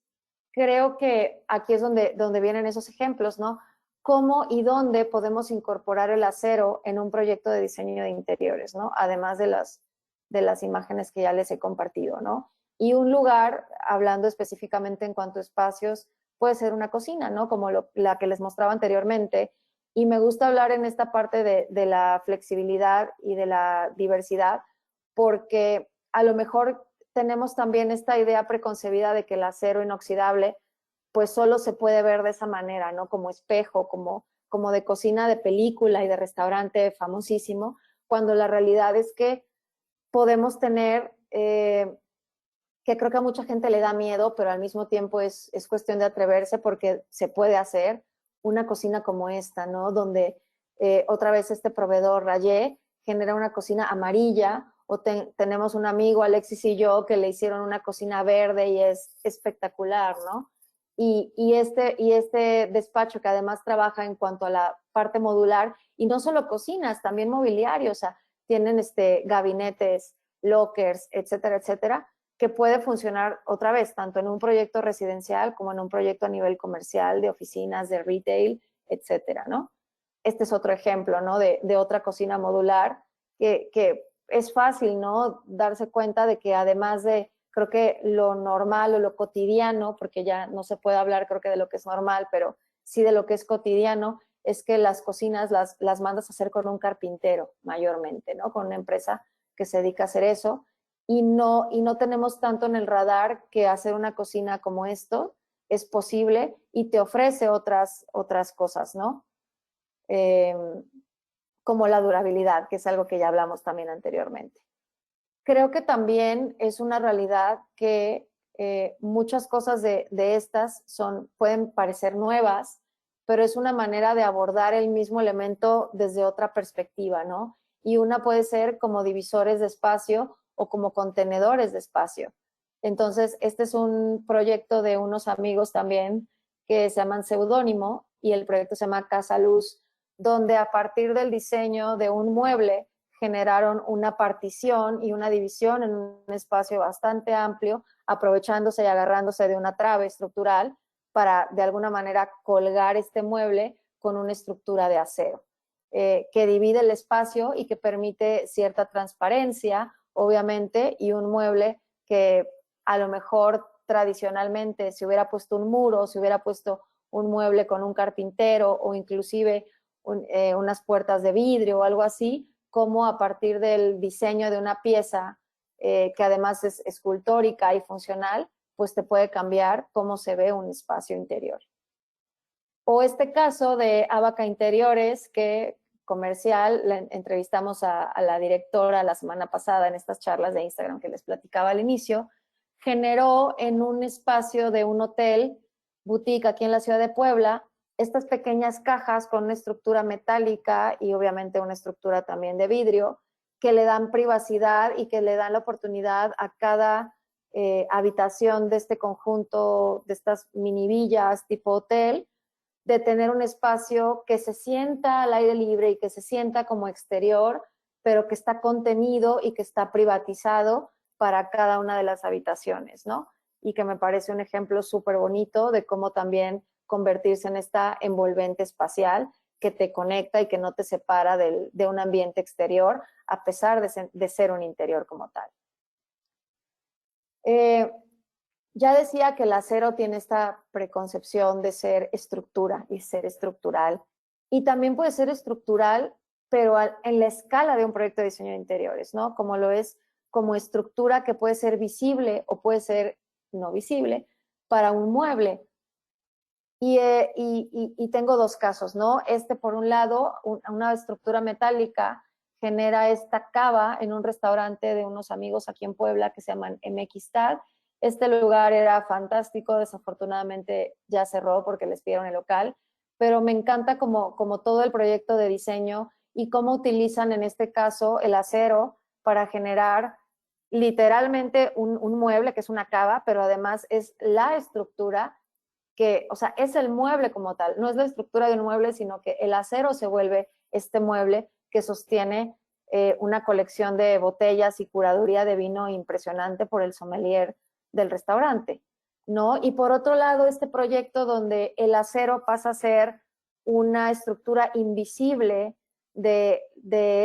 creo que aquí es donde vienen esos ejemplos, ¿no? Cómo y dónde podemos incorporar el acero en un proyecto de diseño de interiores, ¿no? Además de las imágenes que ya les he compartido, ¿no? Y un lugar, hablando específicamente en cuanto a espacios, puede ser una cocina, ¿no? Como la que les mostraba anteriormente. Y me gusta hablar en esta parte de la flexibilidad y de la diversidad, porque a lo mejor tenemos también esta idea preconcebida de que el acero inoxidable pues solo se puede ver de esa manera, ¿no? Como espejo, como de cocina de película y de restaurante famosísimo, cuando la realidad es que podemos tener, que que creo que a mucha gente le da miedo, pero al mismo tiempo es cuestión de atreverse porque se puede hacer una cocina como esta, ¿no? Donde otra vez este proveedor Rayé genera una cocina amarilla, o tenemos un amigo, Alexis y yo, que le hicieron una cocina verde y es espectacular, ¿no? Y este despacho que además trabaja en cuanto a la parte modular, y no solo cocinas, también mobiliario, o sea, tienen gabinetes, lockers, etcétera, etcétera, que puede funcionar otra vez, tanto en un proyecto residencial como en un proyecto a nivel comercial, de oficinas, de retail, etcétera, ¿no? Este es otro ejemplo, ¿no? De otra cocina modular que es fácil, ¿no? Darse cuenta de que además de, creo que lo normal o lo cotidiano, porque ya no se puede hablar, creo que de lo que es normal, pero sí de lo que es cotidiano, es que las cocinas las mandas a hacer con un carpintero, mayormente, ¿no? Con una empresa que se dedica a hacer eso. Y no tenemos tanto en el radar que hacer una cocina como esto es posible y te ofrece otras cosas, ¿no? Como la durabilidad, que es algo que ya hablamos también anteriormente. Creo que también es una realidad que muchas cosas de estas pueden parecer nuevas, pero es una manera de abordar el mismo elemento desde otra perspectiva, ¿no? Y una puede ser como divisores de espacio o como contenedores de espacio. Entonces, este es un proyecto de unos amigos también que se llaman Seudónimo, y el proyecto se llama Casa Luz, donde a partir del diseño de un mueble generaron una partición y una división en un espacio bastante amplio, aprovechándose y agarrándose de una trave estructural para de alguna manera colgar este mueble con una estructura de acero, que divide el espacio y que permite cierta transparencia, obviamente, y un mueble que a lo mejor tradicionalmente si hubiera puesto un muro, si hubiera puesto un mueble con un carpintero o inclusive unas puertas de vidrio o algo así, como a partir del diseño de una pieza que además es escultórica y funcional, pues te puede cambiar cómo se ve un espacio interior. O este caso de Abaca Interiores, que comercial, entrevistamos a la directora la semana pasada en estas charlas de Instagram que les platicaba al inicio, generó en un espacio de un hotel boutique aquí en la ciudad de Puebla estas pequeñas cajas con una estructura metálica y obviamente una estructura también de vidrio, que le dan privacidad y que le dan la oportunidad a cada habitación de este conjunto, de estas mini villas tipo hotel, de tener un espacio que se sienta al aire libre y que se sienta como exterior, pero que está contenido y que está privatizado para cada una de las habitaciones, ¿no? Y que me parece un ejemplo súper bonito de cómo también convertirse en esta envolvente espacial que te conecta y que no te separa de un ambiente exterior, a pesar de ser un interior como tal. Ya decía que el acero tiene esta preconcepción de ser estructura y ser estructural. Y también puede ser estructural, pero en la escala de un proyecto de diseño de interiores, ¿no? Como lo es como estructura que puede ser visible o puede ser no visible para un mueble. Y tengo dos casos, ¿no? Por un lado, una estructura metálica genera esta cava en un restaurante de unos amigos aquí en Puebla que se llaman MXTAD. Este lugar era fantástico, desafortunadamente ya cerró porque les pidieron el local, pero me encanta como todo el proyecto de diseño y cómo utilizan en este caso el acero para generar literalmente un mueble que es una cava, pero además es la estructura que, o sea, es el mueble como tal, no es la estructura de un mueble, sino que el acero se vuelve este mueble que sostiene una colección de botellas y curaduría de vino impresionante por el sommelier del restaurante, ¿no? Y por otro lado, este proyecto donde el acero pasa a ser una estructura invisible de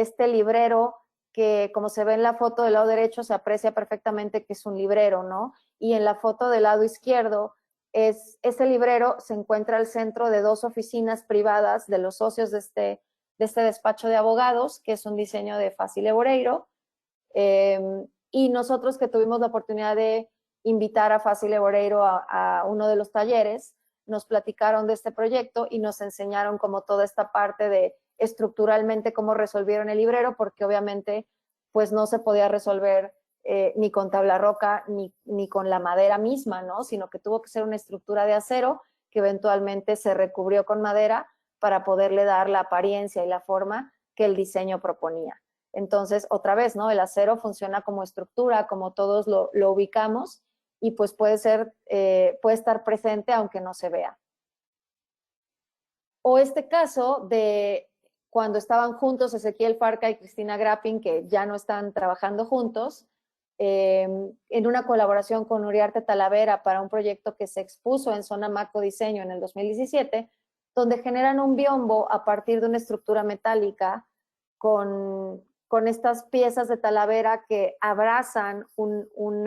este librero que, como se ve en la foto del lado derecho, se aprecia perfectamente que es un librero, ¿no? Y en la foto del lado izquierdo, ese librero se encuentra al centro de dos oficinas privadas de los socios de este despacho de abogados, que es un diseño de Facile Boreiro, y nosotros que tuvimos la oportunidad de invitar a Facile Boreiro a uno de los talleres, nos platicaron de este proyecto y nos enseñaron como toda esta parte de estructuralmente cómo resolvieron el librero, porque obviamente pues no se podía resolver ni con tabla roca, ni con la madera misma, ¿no? Sino que tuvo que ser una estructura de acero que eventualmente se recubrió con madera para poderle dar la apariencia y la forma que el diseño proponía. Entonces, otra vez, ¿no? El acero funciona como estructura, como todos lo ubicamos, y pues puede estar presente aunque no se vea. O este caso de cuando estaban juntos Ezequiel Farca y Cristina Grappin, que ya no están trabajando juntos, en una colaboración con Uriarte Talavera para un proyecto que se expuso en Zona Maco Diseño en el 2017, donde generan un biombo a partir de una estructura metálica con estas piezas de Talavera que abrazan un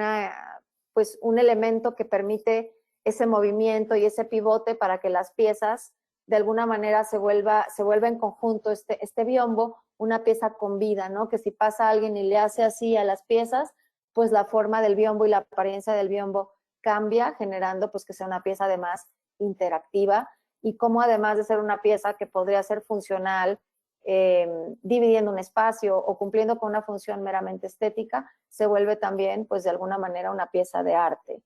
elemento que permite ese movimiento y ese pivote para que las piezas de alguna manera se vuelva en conjunto este biombo, una pieza con vida, ¿no? Que si pasa alguien y le hace así a las piezas, pues la forma del biombo y la apariencia del biombo cambia, generando pues que sea una pieza además interactiva, y como además de ser una pieza que podría ser funcional, dividiendo un espacio o cumpliendo con una función meramente estética, se vuelve también pues de alguna manera una pieza de arte.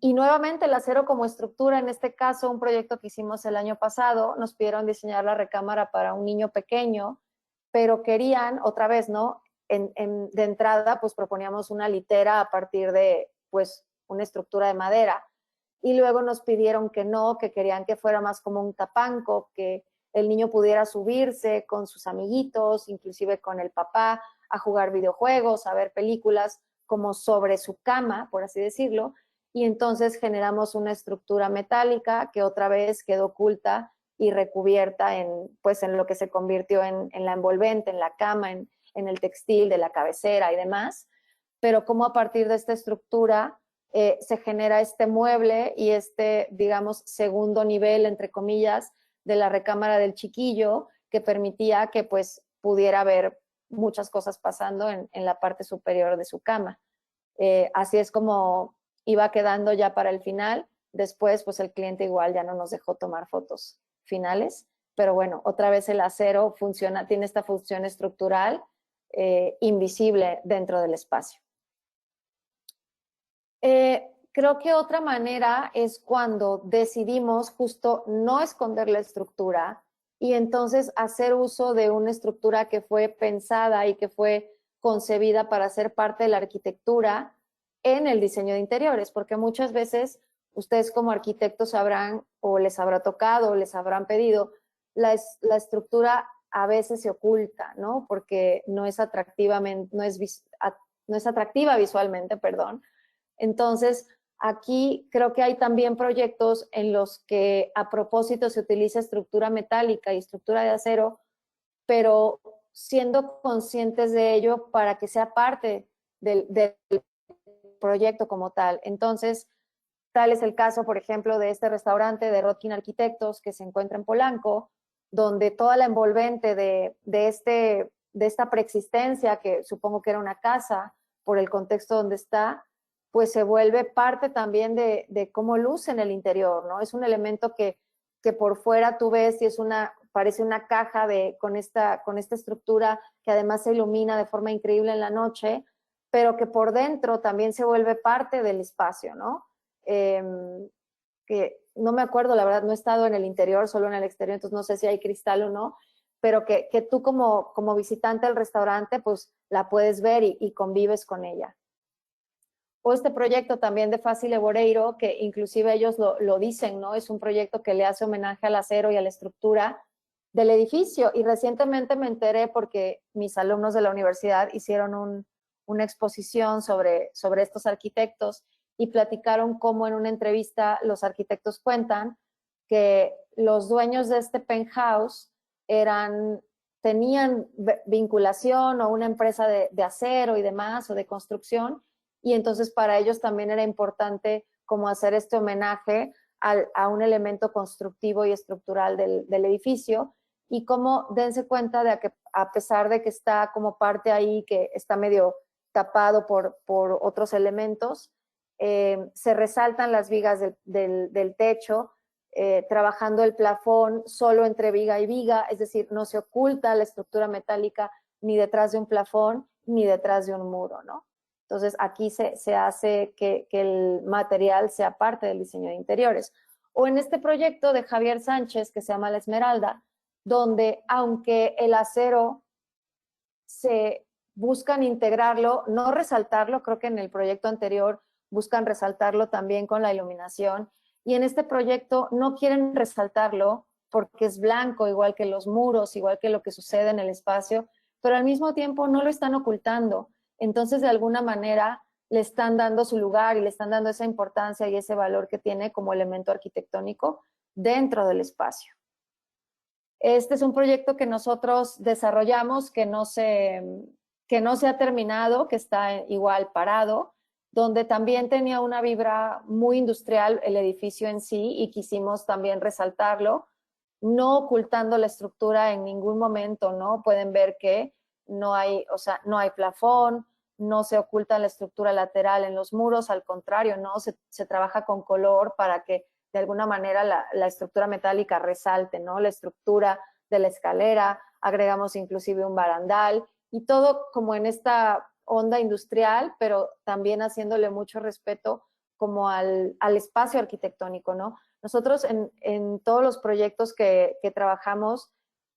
Y nuevamente el acero como estructura, en este caso un proyecto que hicimos el año pasado, nos pidieron diseñar la recámara para un niño pequeño, pero querían, otra vez, ¿no? De entrada, pues proponíamos una litera a partir de, pues, una estructura de madera. Y luego nos pidieron que no, que querían que fuera más como un tapanco, que el niño pudiera subirse con sus amiguitos, inclusive con el papá, a jugar videojuegos, a ver películas, como sobre su cama, por así decirlo, y entonces generamos una estructura metálica que otra vez quedó oculta y recubierta en lo que se convirtió en la envolvente, en la cama, en el textil de la cabecera y demás, pero como a partir de esta estructura se genera este mueble y digamos, segundo nivel, entre comillas, de la recámara del chiquillo, que permitía que pues pudiera ver muchas cosas pasando en la parte superior de su cama. Así es como iba quedando ya para el final. Después, pues el cliente igual ya no nos dejó tomar fotos finales, pero bueno, otra vez el acero tiene esta función estructural invisible dentro del espacio. Creo que otra manera es cuando decidimos justo no esconder la estructura y entonces hacer uso de una estructura que fue pensada y que fue concebida para ser parte de la arquitectura en el diseño de interiores, porque muchas veces ustedes como arquitectos sabrán o les habrá tocado o les habrán pedido, la estructura a veces se oculta, ¿no? Porque no es atractiva visualmente, perdón. Entonces, aquí creo que hay también proyectos en los que a propósito se utiliza estructura metálica y estructura de acero, pero siendo conscientes de ello para que sea parte del proyecto como tal. Entonces, tal es el caso, por ejemplo, de este restaurante de Rodkin Arquitectos que se encuentra en Polanco, donde toda la envolvente de esta preexistencia, que supongo que era una casa por el contexto donde está, pues se vuelve parte también de cómo luce en el interior, ¿no? Es un elemento que por fuera tú ves y parece una caja con esta estructura que además se ilumina de forma increíble en la noche, pero que por dentro también se vuelve parte del espacio, ¿no? Que no me acuerdo, la verdad, no he estado en el interior, solo en el exterior, entonces no sé si hay cristal o no, pero que tú como visitante del restaurante, pues la puedes ver y convives con ella. O este proyecto también de Fácil Boreiro, que inclusive ellos lo dicen, ¿no? Es un proyecto que le hace homenaje al acero y a la estructura del edificio. Y recientemente me enteré porque mis alumnos de la universidad hicieron una exposición sobre estos arquitectos y platicaron cómo en una entrevista los arquitectos cuentan que los dueños de este penthouse tenían vinculación o una empresa de acero y demás o de construcción, y entonces para ellos también era importante como hacer este homenaje a un elemento constructivo y estructural del edificio, y como dense cuenta de que a pesar de que está como parte ahí, que está medio tapado por otros elementos, se resaltan las vigas del techo, trabajando el plafón solo entre viga y viga, es decir, no se oculta la estructura metálica ni detrás de un plafón, ni detrás de un muro, ¿no? Entonces, aquí se hace que el material sea parte del diseño de interiores. O en este proyecto de Javier Sánchez, que se llama La Esmeralda, donde aunque el acero se buscan integrarlo, no resaltarlo, creo que en el proyecto anterior buscan resaltarlo también con la iluminación, y en este proyecto no quieren resaltarlo porque es blanco, igual que los muros, igual que lo que sucede en el espacio, pero al mismo tiempo no lo están ocultando. Entonces, de alguna manera, le están dando su lugar y le están dando esa importancia y ese valor que tiene como elemento arquitectónico dentro del espacio. Este es un proyecto que nosotros desarrollamos que no se ha terminado, que está igual parado, donde también tenía una vibra muy industrial el edificio en sí y quisimos también resaltarlo, no ocultando la estructura en ningún momento, ¿no? Pueden ver que no hay, o sea, no hay plafón, no se oculta la estructura lateral en los muros, al contrario, ¿no? Se trabaja con color para que de alguna manera la estructura metálica resalte, ¿no? La estructura de la escalera, agregamos inclusive un barandal y todo como en esta onda industrial, pero también haciéndole mucho respeto como al espacio arquitectónico, ¿no? Nosotros en todos los proyectos que trabajamos,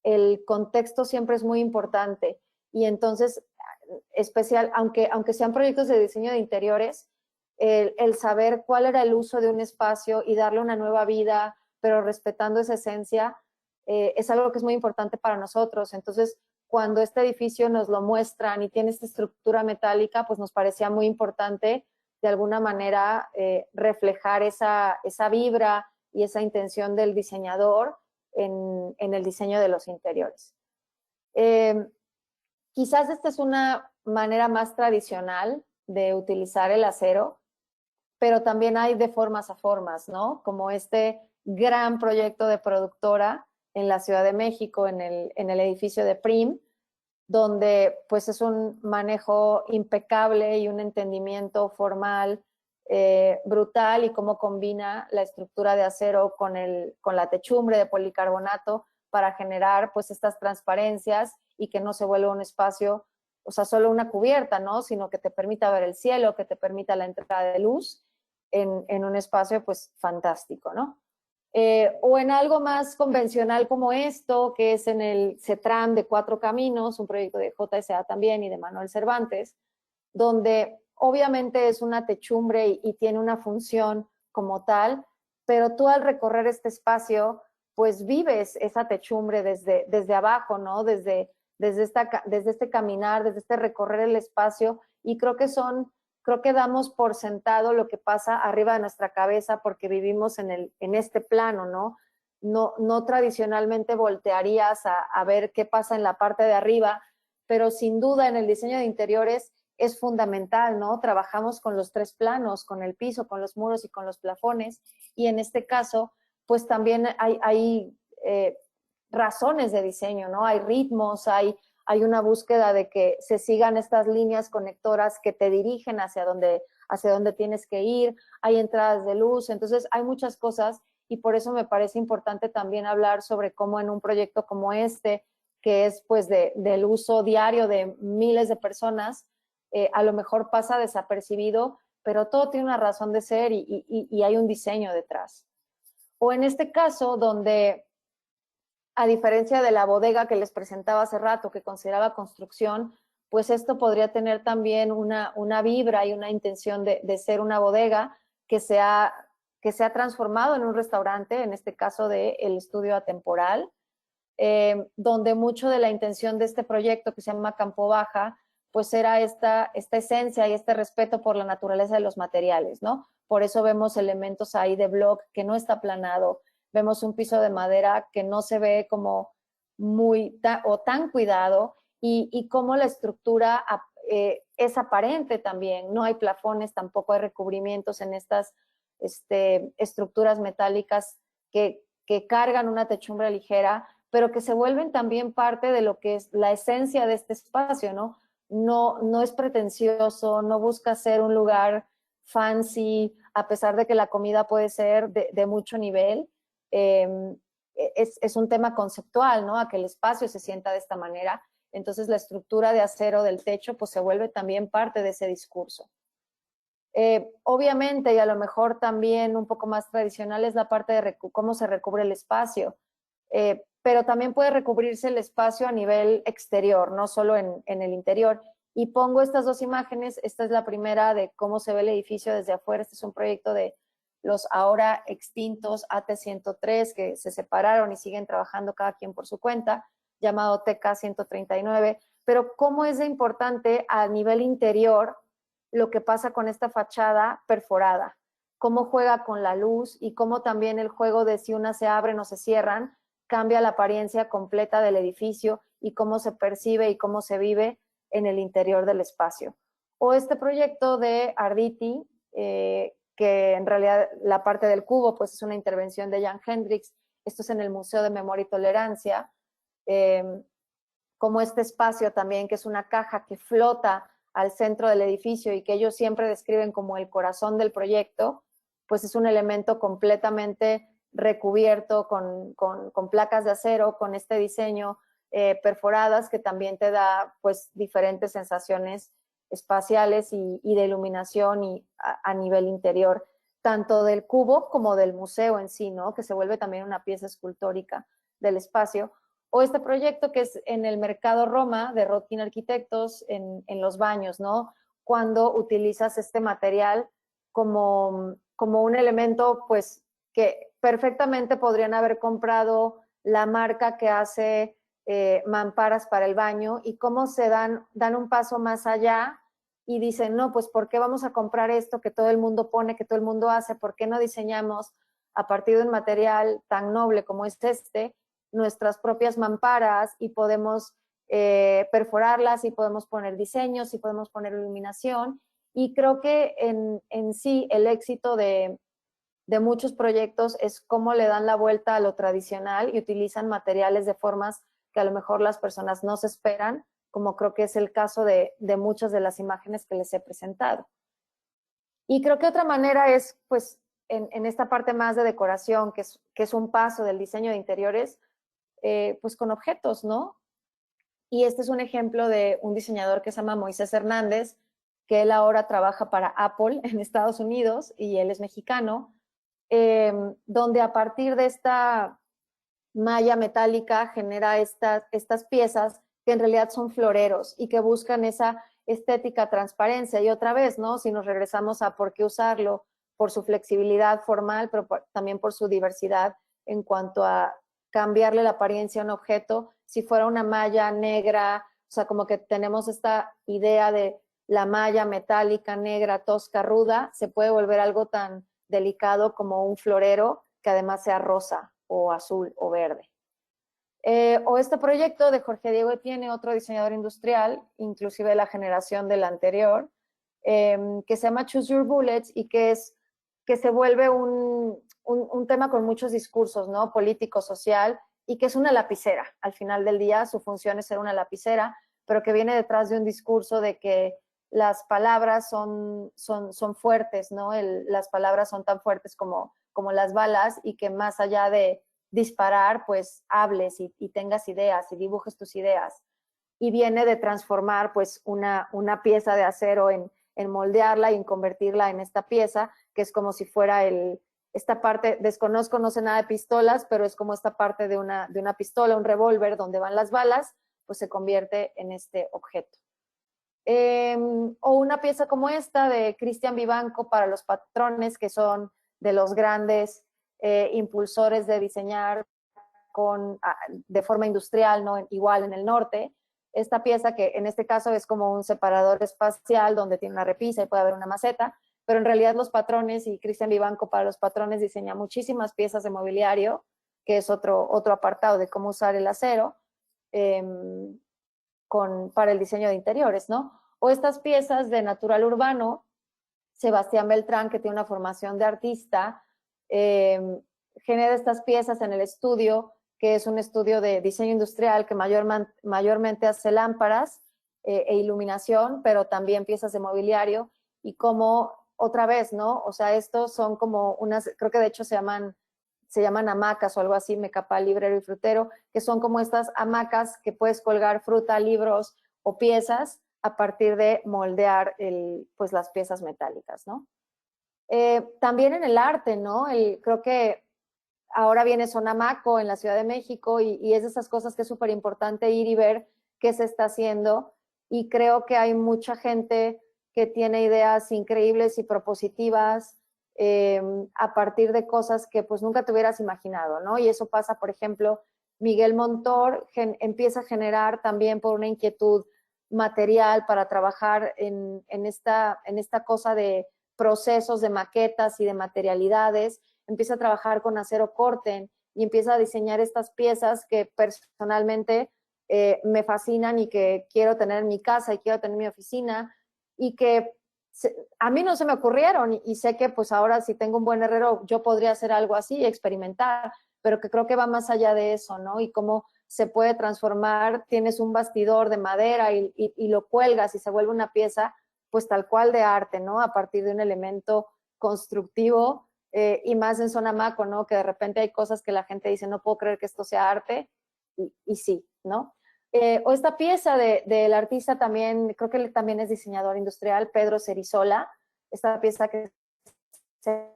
el contexto siempre es muy importante y entonces, especial, aunque sean proyectos de diseño de interiores, el saber cuál era el uso de un espacio y darle una nueva vida, pero respetando esa esencia, es algo que es muy importante para nosotros. Entonces, cuando este edificio nos lo muestran y tiene esta estructura metálica, pues nos parecía muy importante de alguna manera reflejar esa vibra y esa intención del diseñador en el diseño de los interiores. Quizás esta es una manera más tradicional de utilizar el acero, pero también hay de formas a formas, ¿no? Como este gran proyecto de productora en la Ciudad de México, en el edificio de Prim, donde pues es un manejo impecable y un entendimiento formal brutal, y cómo combina la estructura de acero con la techumbre de policarbonato para generar pues estas transparencias y que no se vuelva un espacio, o sea, solo una cubierta, ¿no? Sino que te permita ver el cielo, que te permita la entrada de luz en un espacio pues fantástico, ¿no? O en algo más convencional como esto, que es en el CETRAN de Cuatro Caminos, un proyecto de JSA también y de Manuel Cervantes, donde obviamente es una techumbre y tiene una función como tal, pero tú al recorrer este espacio, pues vives esa techumbre desde abajo, ¿no? Desde este caminar, desde este recorrer el espacio, y creo que damos por sentado lo que pasa arriba de nuestra cabeza porque vivimos en este plano, ¿no? No tradicionalmente voltearías a ver qué pasa en la parte de arriba, pero sin duda en el diseño de interiores es fundamental, ¿no? Trabajamos con los tres planos, con el piso, con los muros y con los plafones, y en este caso, pues también hay razones de diseño, ¿no? Hay ritmos, hay una búsqueda de que se sigan estas líneas conectoras que te dirigen hacia donde tienes que ir, hay entradas de luz, entonces hay muchas cosas, y por eso me parece importante también hablar sobre cómo en un proyecto como este, que es pues del uso diario de miles de personas, a lo mejor pasa desapercibido, pero todo tiene una razón de ser y hay un diseño detrás. O en este caso, donde a diferencia de la bodega que les presentaba hace rato, que consideraba construcción, pues esto podría tener también una vibra y una intención de ser una bodega que se ha transformado en un restaurante, en este caso de El Estudio Atemporal, donde mucho de la intención de este proyecto que se llama Campo Baja, pues era esta esencia y este respeto por la naturaleza de los materiales, ¿no? Por eso vemos elementos ahí de block que no está aplanado, vemos un piso de madera que no se ve como tan cuidado, y cómo la estructura es aparente también. No hay plafones, tampoco hay recubrimientos en estas estructuras metálicas que cargan una techumbre ligera, pero que se vuelven también parte de lo que es la esencia de este espacio, ¿no? No es pretencioso, no busca ser un lugar fancy, a pesar de que la comida puede ser de mucho nivel. Es un tema conceptual, ¿no? A que el espacio se sienta de esta manera. Entonces la estructura de acero del techo pues se vuelve también parte de ese discurso. Obviamente, y a lo mejor también un poco más tradicional, es la parte de cómo se recubre el espacio, pero también puede recubrirse el espacio a nivel exterior, no solo en el interior. Y pongo estas dos imágenes. Esta es la primera de cómo se ve el edificio desde afuera. Este es un proyecto de los ahora extintos AT103, que se separaron y siguen trabajando cada quien por su cuenta, llamado TK139. Pero cómo es de importante a nivel interior lo que pasa con esta fachada perforada, cómo juega con la luz y cómo también el juego de si unas se abren o se cierran cambia la apariencia completa del edificio y cómo se percibe y cómo se vive en el interior del espacio. O este proyecto de Arditi, que en realidad la parte del cubo pues es una intervención de Jan Hendricks. Esto es en el Museo de Memoria y Tolerancia, como este espacio también, que es una caja que flota al centro del edificio y que ellos siempre describen como el corazón del proyecto, pues es un elemento completamente recubierto con placas de acero, con este diseño perforadas, que también te da pues diferentes sensaciones espaciales y de iluminación y a nivel interior, tanto del cubo como del museo en sí, ¿no? Que se vuelve también una pieza escultórica del espacio. O este proyecto que es en el Mercado Roma de Rodkin Arquitectos, en los baños, ¿no? Cuando utilizas este material como un elemento, pues, que perfectamente podrían haber comprado la marca que hace mamparas para el baño, y cómo se dan un paso más allá y dicen, no, pues, ¿por qué vamos a comprar esto que todo el mundo pone, que todo el mundo hace? ¿Por qué no diseñamos a partir de un material tan noble como es nuestras propias mamparas y podemos perforarlas y podemos poner diseños y podemos poner iluminación? Y creo que en sí el éxito de muchos proyectos es cómo le dan la vuelta a lo tradicional y utilizan materiales de formas que a lo mejor las personas no se esperan, como creo que es el caso de muchas de las imágenes que les he presentado. Y creo que otra manera es, pues, en esta parte más de decoración, que es un paso del diseño de interiores, pues con objetos, ¿no? Y este es un ejemplo de un diseñador que se llama Moisés Hernández, que él ahora trabaja para Apple en Estados Unidos, y él es mexicano, donde a partir de esta malla metálica genera estas piezas que en realidad son floreros y que buscan esa estética transparencia. Y otra vez, ¿no? Si nos regresamos a por qué usarlo, por su flexibilidad formal, pero también por su diversidad en cuanto a cambiarle la apariencia a un objeto. Si fuera una malla negra, o sea, como que tenemos esta idea de la malla metálica, negra, tosca, ruda, se puede volver algo tan delicado como un florero que además sea rosa o azul o verde. O este proyecto de Jorge Diego Etienne, otro diseñador industrial, inclusive de la generación del anterior, que se llama Choose Your Bullets, y que se vuelve un tema con muchos discursos, ¿no? Político, social, y que es una lapicera. Al final del día su función es ser una lapicera, pero que viene detrás de un discurso de que las palabras son fuertes, ¿no? Las palabras son tan fuertes como las balas, y que más allá de disparar, pues hables y tengas ideas y dibujes tus ideas. Y viene de transformar pues una pieza de acero en moldearla y en convertirla en esta pieza, que es como si fuera esta parte, desconozco, no sé nada de pistolas, pero es como esta parte de una pistola, un revólver donde van las balas, pues se convierte en este objeto. O una pieza como esta de Cristian Vivanco para los patrones, que son de los grandes impulsores de diseñar de forma industrial, ¿no? Igual en el norte. Esta pieza, que en este caso es como un separador espacial donde tiene una repisa y puede haber una maceta, pero en realidad los patrones, y Cristian Vivanco para los patrones diseña muchísimas piezas de mobiliario, que es otro apartado de cómo usar el acero para el diseño de interiores, ¿no? O estas piezas de Natural Urbano, Sebastián Beltrán, que tiene una formación de artista, genera estas piezas en el estudio, que es un estudio de diseño industrial que mayormente hace lámparas e iluminación, pero también piezas de mobiliario, y como otra vez, ¿no? O sea, estos son como creo que de hecho se llaman se llaman hamacas o algo así, Mecapal Librero y Frutero, que son como estas hamacas que puedes colgar fruta, libros o piezas a partir de moldear pues las piezas metálicas, ¿no? También en el arte, ¿no? Creo que ahora viene Sonamaco en la Ciudad de México y es de esas cosas que es súper importante ir y ver qué se está haciendo, y creo que hay mucha gente que tiene ideas increíbles y propositivas a partir de cosas que pues nunca te hubieras imaginado, ¿no? Y eso pasa, por ejemplo, Miguel Montor empieza a generar también por una inquietud material para trabajar en esta cosa de procesos, de maquetas y de materialidades. Empieza a trabajar con acero corten y empieza a diseñar estas piezas que personalmente me fascinan y que quiero tener en mi casa y quiero tener en mi oficina, y que a mí no se me ocurrieron, y sé que pues ahora si tengo un buen herrero yo podría hacer algo así, experimentar, pero que creo que va más allá de eso, ¿no? Y cómo se puede transformar, tienes un bastidor de madera y lo cuelgas y se vuelve una pieza pues tal cual de arte, ¿no? A partir de un elemento constructivo, y más en Sonamaco, ¿no? Que de repente hay cosas que la gente dice, no puedo creer que esto sea arte, y sí, ¿no? O esta pieza del artista también, creo que él también es diseñador industrial, Pedro Cerizola, esta pieza que se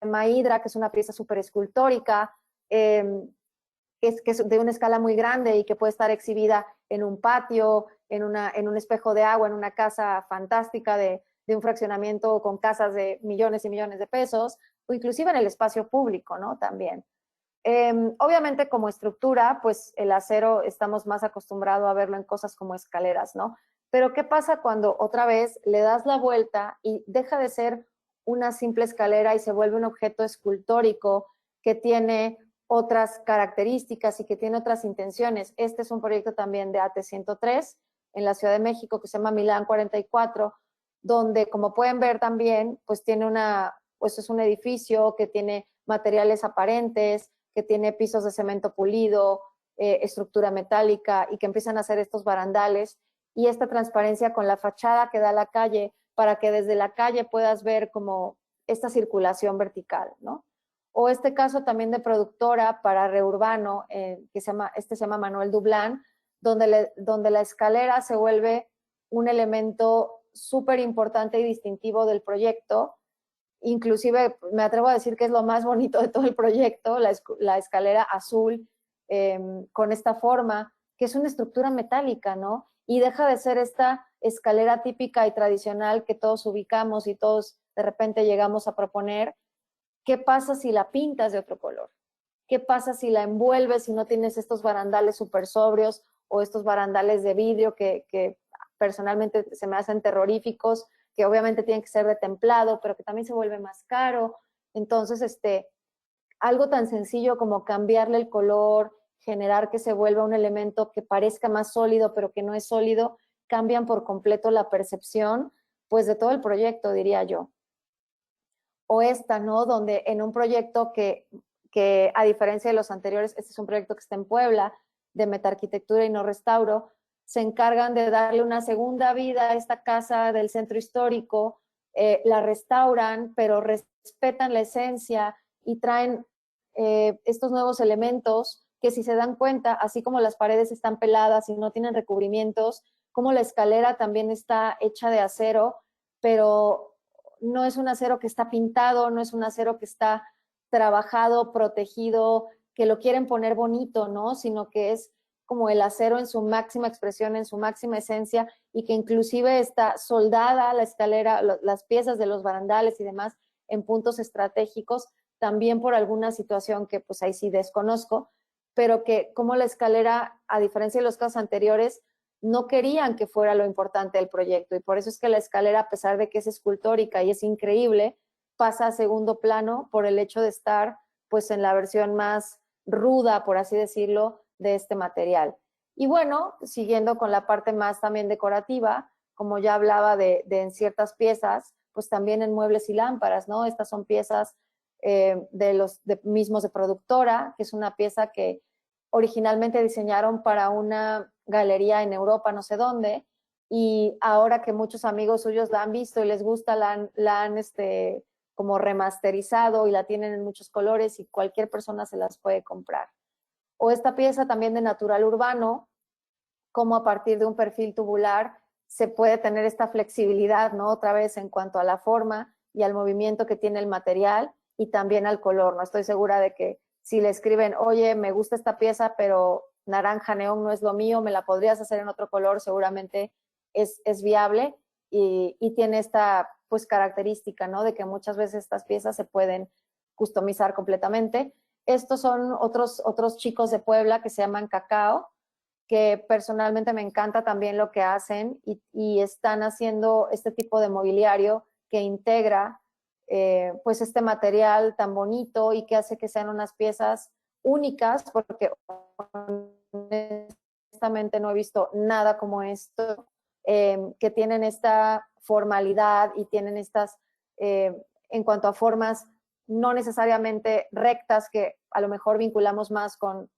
llama Hidra, que es una pieza súper escultórica, que es de una escala muy grande y que puede estar exhibida en un patio, en un espejo de agua, en una casa fantástica de un fraccionamiento con casas de millones y millones de pesos, o inclusive en el espacio público, ¿no? También. Obviamente como estructura, pues el acero estamos más acostumbrados a verlo en cosas como escaleras, ¿no? Pero ¿qué pasa cuando otra vez le das la vuelta y deja de ser una simple escalera y se vuelve un objeto escultórico que tiene otras características y que tiene otras intenciones? Este es un proyecto también de AT103 en la Ciudad de México que se llama Milán 44, donde, como pueden ver también, pues tiene pues es un edificio que tiene materiales aparentes, que tiene pisos de cemento pulido, estructura metálica, y que empiezan a hacer estos barandales y esta transparencia con la fachada que da a la calle, para que desde la calle puedas ver como esta circulación vertical, ¿no? O este caso también de productora para Reurbano, que se llama Manuel Dublán, donde la escalera se vuelve un elemento súper importante y distintivo del proyecto. Inclusive me atrevo a decir que es lo más bonito de todo el proyecto, la escalera azul con esta forma, que es una estructura metálica, ¿no? Y deja de ser esta escalera típica y tradicional que todos ubicamos y todos de repente llegamos a proponer. ¿Qué pasa si la pintas de otro color? ¿Qué pasa si la envuelves y no tienes estos barandales súper sobrios o estos barandales de vidrio que personalmente se me hacen terroríficos, que obviamente tienen que ser de templado, pero que también se vuelve más caro? Entonces, algo tan sencillo como cambiarle el color, generar que se vuelva un elemento que parezca más sólido, pero que no es sólido, cambian por completo la percepción, pues, de todo el proyecto, diría yo. O esta, ¿no? Donde en un proyecto que a diferencia de los anteriores, este es un proyecto que está en Puebla, de Metarquitectura y No Restauro, se encargan de darle una segunda vida a esta casa del centro histórico, la restauran, pero respetan la esencia y traen estos nuevos elementos que, si se dan cuenta, así como las paredes están peladas y no tienen recubrimientos, como la escalera también está hecha de acero, pero no es un acero que está pintado, no es un acero que está trabajado, protegido, que lo quieren poner bonito, ¿no? Sino que es como el acero en su máxima expresión, en su máxima esencia, y que inclusive está soldada la escalera, las piezas de los barandales y demás en puntos estratégicos, también por alguna situación que pues ahí sí desconozco, pero que como la escalera, a diferencia de los casos anteriores, no querían que fuera lo importante del proyecto, y por eso es que la escalera, a pesar de que es escultórica y es increíble, pasa a segundo plano por el hecho de estar pues en la versión más ruda, por así decirlo, de este material. Y bueno, siguiendo con la parte más también decorativa, como ya hablaba de en ciertas piezas, pues también en muebles y lámparas, ¿no? Estas son piezas mismos de productora, que es una pieza que originalmente diseñaron para una galería en Europa, no sé dónde, y ahora que muchos amigos suyos la han visto y les gusta, la han como remasterizado y la tienen en muchos colores y cualquier persona se las puede comprar. O esta pieza también de natural urbano, como a partir de un perfil tubular se puede tener esta flexibilidad, ¿no? Otra vez en cuanto a la forma y al movimiento que tiene el material y también al color, ¿no? Estoy segura de que si le escriben, oye, me gusta esta pieza, pero naranja neón no es lo mío, me la podrías hacer en otro color, seguramente es viable y tiene esta pues característica, ¿no? De que muchas veces estas piezas se pueden customizar completamente. Estos son otros chicos de Puebla que se llaman Cacao, que personalmente me encanta también lo que hacen y están haciendo este tipo de mobiliario que integra pues este material tan bonito y que hace que sean unas piezas únicas, porque honestamente no he visto nada como esto, que tienen esta formalidad y tienen estas, en cuanto a formas, no necesariamente rectas, que a lo mejor vinculamos más con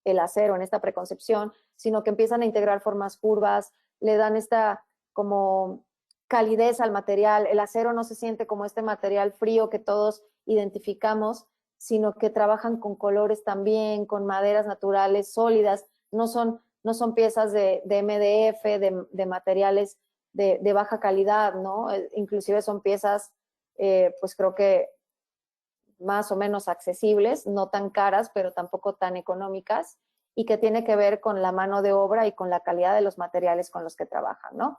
el acero en esta preconcepción, sino que empiezan a integrar formas curvas, le dan esta como calidez al material. El acero no se siente como este material frío que todos identificamos, sino que trabajan con colores también, con maderas naturales sólidas, no son piezas de MDF, de materiales de baja calidad, ¿no? Inclusive son piezas, pues creo que más o menos accesibles, no tan caras, pero tampoco tan económicas, y que tiene que ver con la mano de obra y con la calidad de los materiales con los que trabajan, ¿no?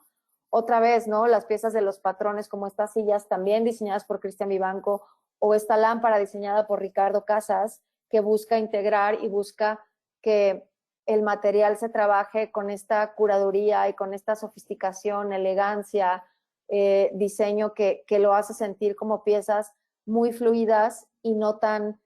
Otra vez, ¿no? Las piezas de los patrones, como estas sillas también diseñadas por Cristian Vivanco, o esta lámpara diseñada por Ricardo Casas, que busca integrar y busca que el material se trabaje con esta curaduría y con esta sofisticación, elegancia, diseño que lo hace sentir como piezas muy fluidas y no tan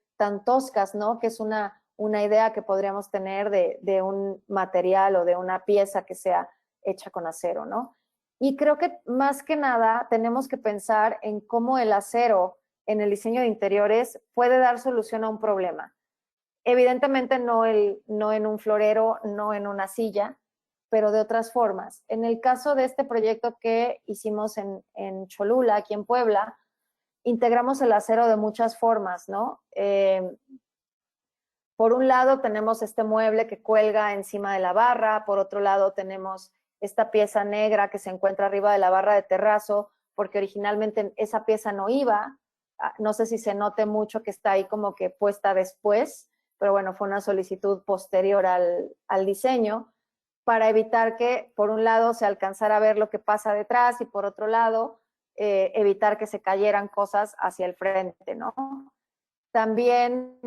toscas, ¿no? Que es una idea que podríamos tener de un material o de una pieza que sea hecha con acero, ¿no? Y creo que más que nada tenemos que pensar en cómo el acero en el diseño de interiores puede dar solución a un problema. Evidentemente no en un florero, no en una silla, pero de otras formas. En el caso de este proyecto que hicimos en Cholula, aquí en Puebla, integramos el acero de muchas formas, ¿no? Por un lado tenemos este mueble que cuelga encima de la barra, por otro lado tenemos esta pieza negra que se encuentra arriba de la barra de terrazo, porque originalmente esa pieza no iba, no sé si se note mucho que está ahí como que puesta después, pero bueno, fue una solicitud posterior al diseño, para evitar que por un lado se alcanzara a ver lo que pasa detrás y por otro lado evitar que se cayeran cosas hacia el frente, ¿no? También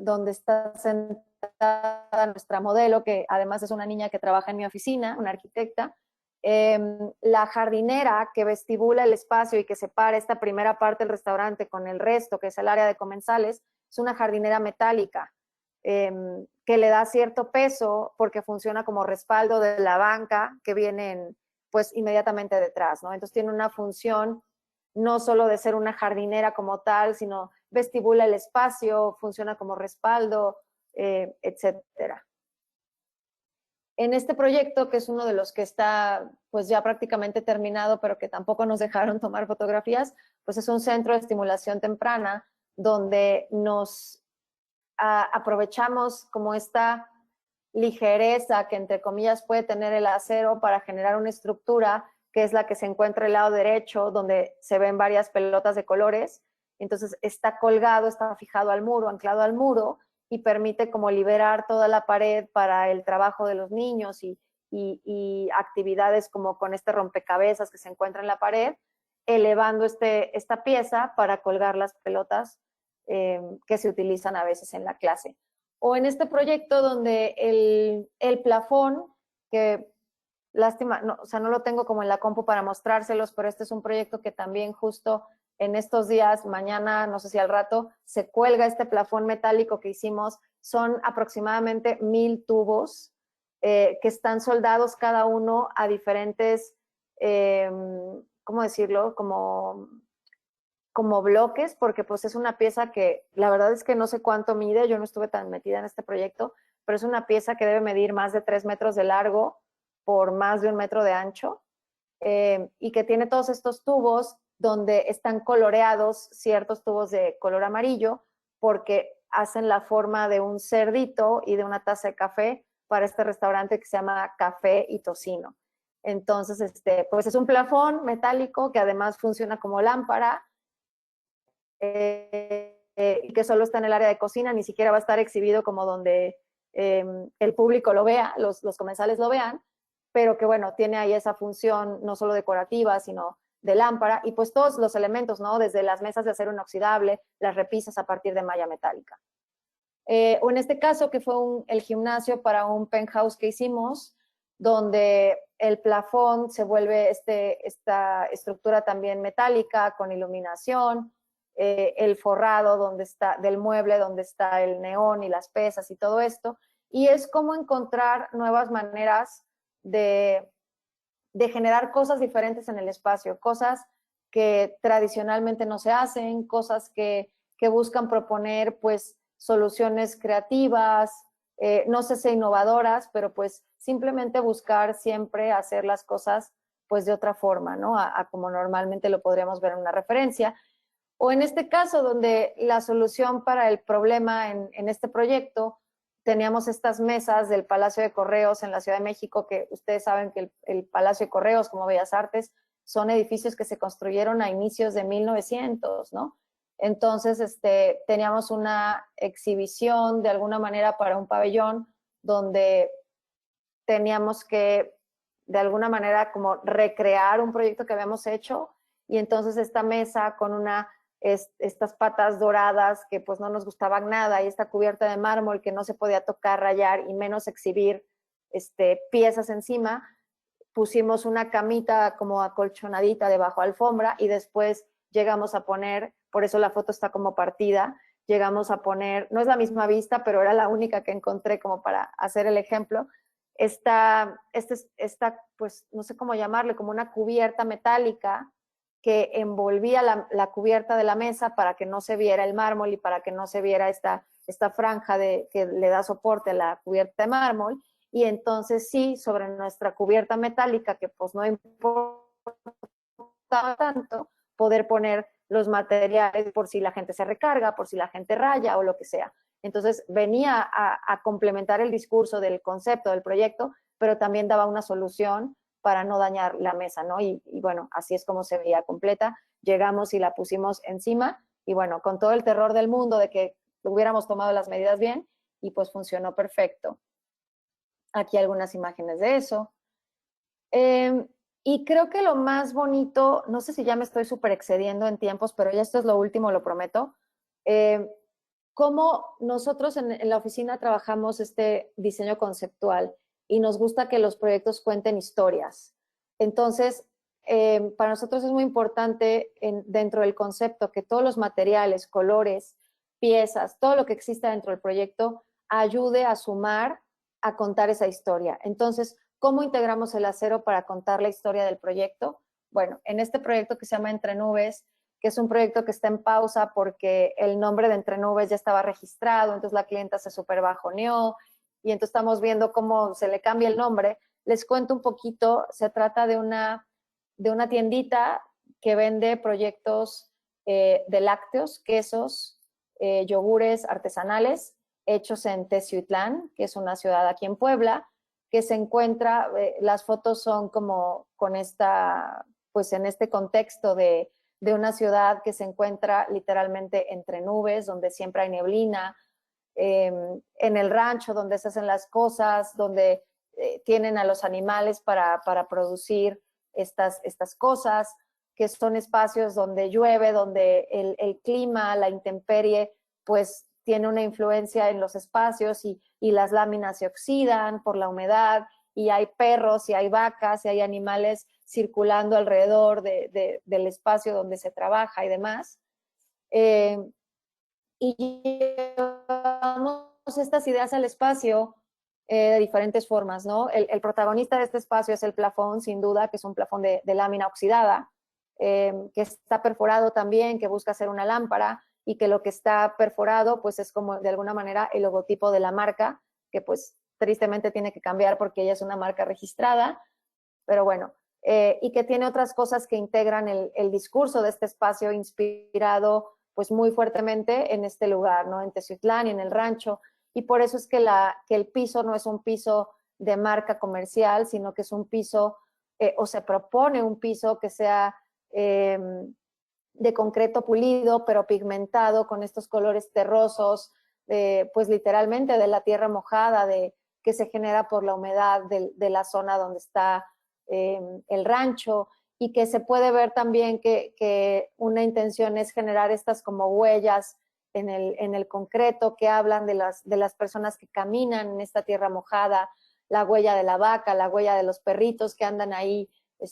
donde está sentada nuestra modelo, que además es una niña que trabaja en mi oficina, una arquitecta, la jardinera que vestibula el espacio y que separa esta primera parte del restaurante con el resto, que es el área de comensales, es una jardinera metálica que le da cierto peso porque funciona como respaldo de la banca que viene pues inmediatamente detrás, ¿no? Entonces tiene una función no solo de ser una jardinera como tal, sino vestibula el espacio, funciona como respaldo, etcétera. En este proyecto, que es uno de los que está pues ya prácticamente terminado, pero que tampoco nos dejaron tomar fotografías, pues es un centro de estimulación temprana donde nos aprovechamos como esta ligereza que entre comillas puede tener el acero para generar una estructura que es la que se encuentra al lado derecho, donde se ven varias pelotas de colores. Entonces está colgado, está fijado al muro, anclado al muro, y permite como liberar toda la pared para el trabajo de los niños y actividades como con este rompecabezas que se encuentra en la pared, elevando esta pieza para colgar las pelotas que se utilizan a veces en la clase. O en este proyecto donde el plafón, que lástima, no, o sea, no lo tengo como en la compu para mostrárselos, pero este es un proyecto que también justo en estos días, mañana, no sé si al rato, se cuelga este plafón metálico que hicimos. Son aproximadamente 1000 tubos que están soldados cada uno a diferentes, ¿cómo decirlo? Como bloques, porque pues es una pieza que la verdad es que no sé cuánto mide, yo no estuve tan metida en este proyecto, pero es una pieza que debe medir más de 3 metros de largo por más de 1 metro de ancho, y que tiene todos estos tubos donde están coloreados ciertos tubos de color amarillo porque hacen la forma de un cerdito y de una taza de café para este restaurante que se llama Café y Tocino. Entonces, pues es un plafón metálico que además funciona como lámpara, y que solo está en el área de cocina, ni siquiera va a estar exhibido como donde el público lo vea, los comensales lo vean, pero que bueno, tiene ahí esa función no solo decorativa, sino de lámpara, y pues todos los elementos, ¿no? Desde las mesas de acero inoxidable, las repisas a partir de malla metálica. O en este caso, que fue el gimnasio para un penthouse que hicimos, donde el plafón se vuelve esta estructura también metálica con iluminación, el forrado donde está, del mueble donde está el neón y las pesas y todo esto, y es como encontrar nuevas maneras de generar cosas diferentes en el espacio, cosas que tradicionalmente no se hacen, cosas que buscan proponer pues soluciones creativas, no sé si innovadoras, pero pues simplemente buscar siempre hacer las cosas pues de otra forma, ¿no? A como normalmente lo podríamos ver en una referencia. O en este caso, donde la solución para el problema en este proyecto, teníamos estas mesas del Palacio de Correos en la Ciudad de México, que ustedes saben que el Palacio de Correos, como Bellas Artes, son edificios que se construyeron a inicios de 1900, ¿no? Entonces, teníamos una exhibición de alguna manera para un pabellón donde teníamos que, de alguna manera, como recrear un proyecto que habíamos hecho, y entonces esta mesa con estas patas doradas que pues no nos gustaban nada, y esta cubierta de mármol que no se podía tocar, rayar y menos exhibir piezas encima, pusimos una camita como acolchonadita debajo alfombra, y después llegamos a poner, por eso la foto está como partida, llegamos a poner, no es la misma vista, pero era la única que encontré como para hacer el ejemplo, esta pues no sé cómo llamarle, como una cubierta metálica que envolvía la cubierta de la mesa para que no se viera el mármol y para que no se viera esta franja que le da soporte a la cubierta de mármol. Y entonces sí, sobre nuestra cubierta metálica, que pues no importaba tanto, poder poner los materiales por si la gente se recarga, por si la gente raya o lo que sea. Entonces venía a complementar el discurso del concepto del proyecto, pero también daba una solución para no dañar la mesa, ¿no? Y bueno, así es como se veía completa. Llegamos y la pusimos encima, y bueno, con todo el terror del mundo de que hubiéramos tomado las medidas bien, y pues funcionó perfecto. Aquí algunas imágenes de eso. Y creo que lo más bonito, no sé si ya me estoy súper excediendo en tiempos, pero ya esto es lo último, lo prometo. Cómo nosotros en la oficina trabajamos este diseño conceptual, y nos gusta que los proyectos cuenten historias. Entonces, para nosotros es muy importante dentro del concepto que todos los materiales, colores, piezas, todo lo que exista dentro del proyecto ayude a sumar a contar esa historia. Entonces, ¿cómo integramos el acero para contar la historia del proyecto? Bueno, en este proyecto que se llama Entre Nubes, que es un proyecto que está en pausa porque el nombre de Entre Nubes ya estaba registrado, entonces la clienta se súper bajoneó, y entonces estamos viendo cómo se le cambia el nombre. Les cuento un poquito, se trata de una tiendita que vende proyectos de lácteos, quesos, yogures artesanales, hechos en Teciutlán, que es una ciudad aquí en Puebla, que se encuentra, las fotos son como con pues en este contexto de una ciudad que se encuentra literalmente entre nubes, donde siempre hay neblina, en el rancho donde se hacen las cosas, donde tienen a los animales para producir estas cosas, que son espacios donde llueve, donde el clima, la intemperie, pues tiene una influencia en los espacios, y las láminas se oxidan por la humedad, y hay perros, y hay vacas, y hay animales circulando alrededor del espacio donde se trabaja y demás. Y llevamos estas ideas al espacio de diferentes formas, ¿no? El protagonista de este espacio es el plafón, sin duda, que es un plafón de lámina oxidada, que está perforado también, que busca hacer una lámpara, y que lo que está perforado pues es como de alguna manera el logotipo de la marca, que pues tristemente tiene que cambiar porque ella es una marca registrada, pero bueno, y que tiene otras cosas que integran el discurso de este espacio inspirado pues muy fuertemente en este lugar, ¿no? En Teciutlán y en el rancho, y por eso es que el piso no es un piso de marca comercial, sino que es un piso, o se propone un piso que sea de concreto pulido, pero pigmentado con estos colores terrosos, pues literalmente de la tierra mojada, que se genera por la humedad de la zona donde está el rancho, y que se puede ver también que una intención es generar estas como huellas en el concreto que hablan de las personas que caminan en esta tierra mojada, la huella de la vaca, la huella de los perritos que andan ahí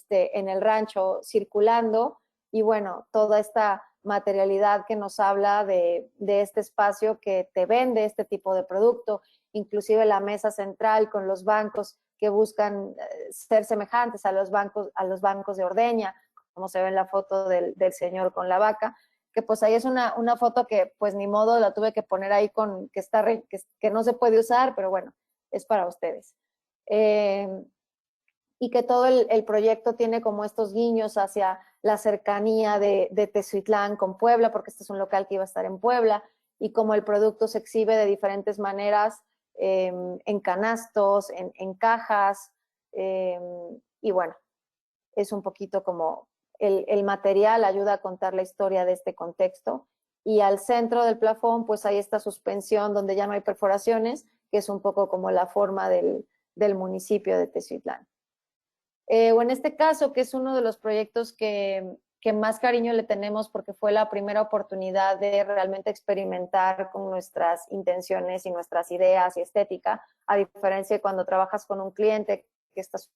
en el rancho circulando, y bueno, toda esta materialidad que nos habla de este espacio que te vende este tipo de producto, inclusive la mesa central con los bancos que buscan ser semejantes a los bancos de ordeña, como se ve en la foto del señor con la vaca, que pues ahí es una foto que pues ni modo la tuve que poner ahí que no se puede usar, pero bueno, es para ustedes. Y que todo el proyecto tiene como estos guiños hacia la cercanía de Teciutlán con Puebla, porque este es un local que iba a estar en Puebla, y como el producto se exhibe de diferentes maneras, en canastos, en cajas, y bueno, es un poquito como el material ayuda a contar la historia de este contexto. Y al centro del plafón, pues hay esta suspensión donde ya no hay perforaciones, que es un poco como la forma del municipio de Teciutlán. O en este caso, que es uno de los proyectos que más cariño le tenemos porque fue la primera oportunidad de realmente experimentar con nuestras intenciones y nuestras ideas y estética, a diferencia de cuando trabajas con un cliente que estás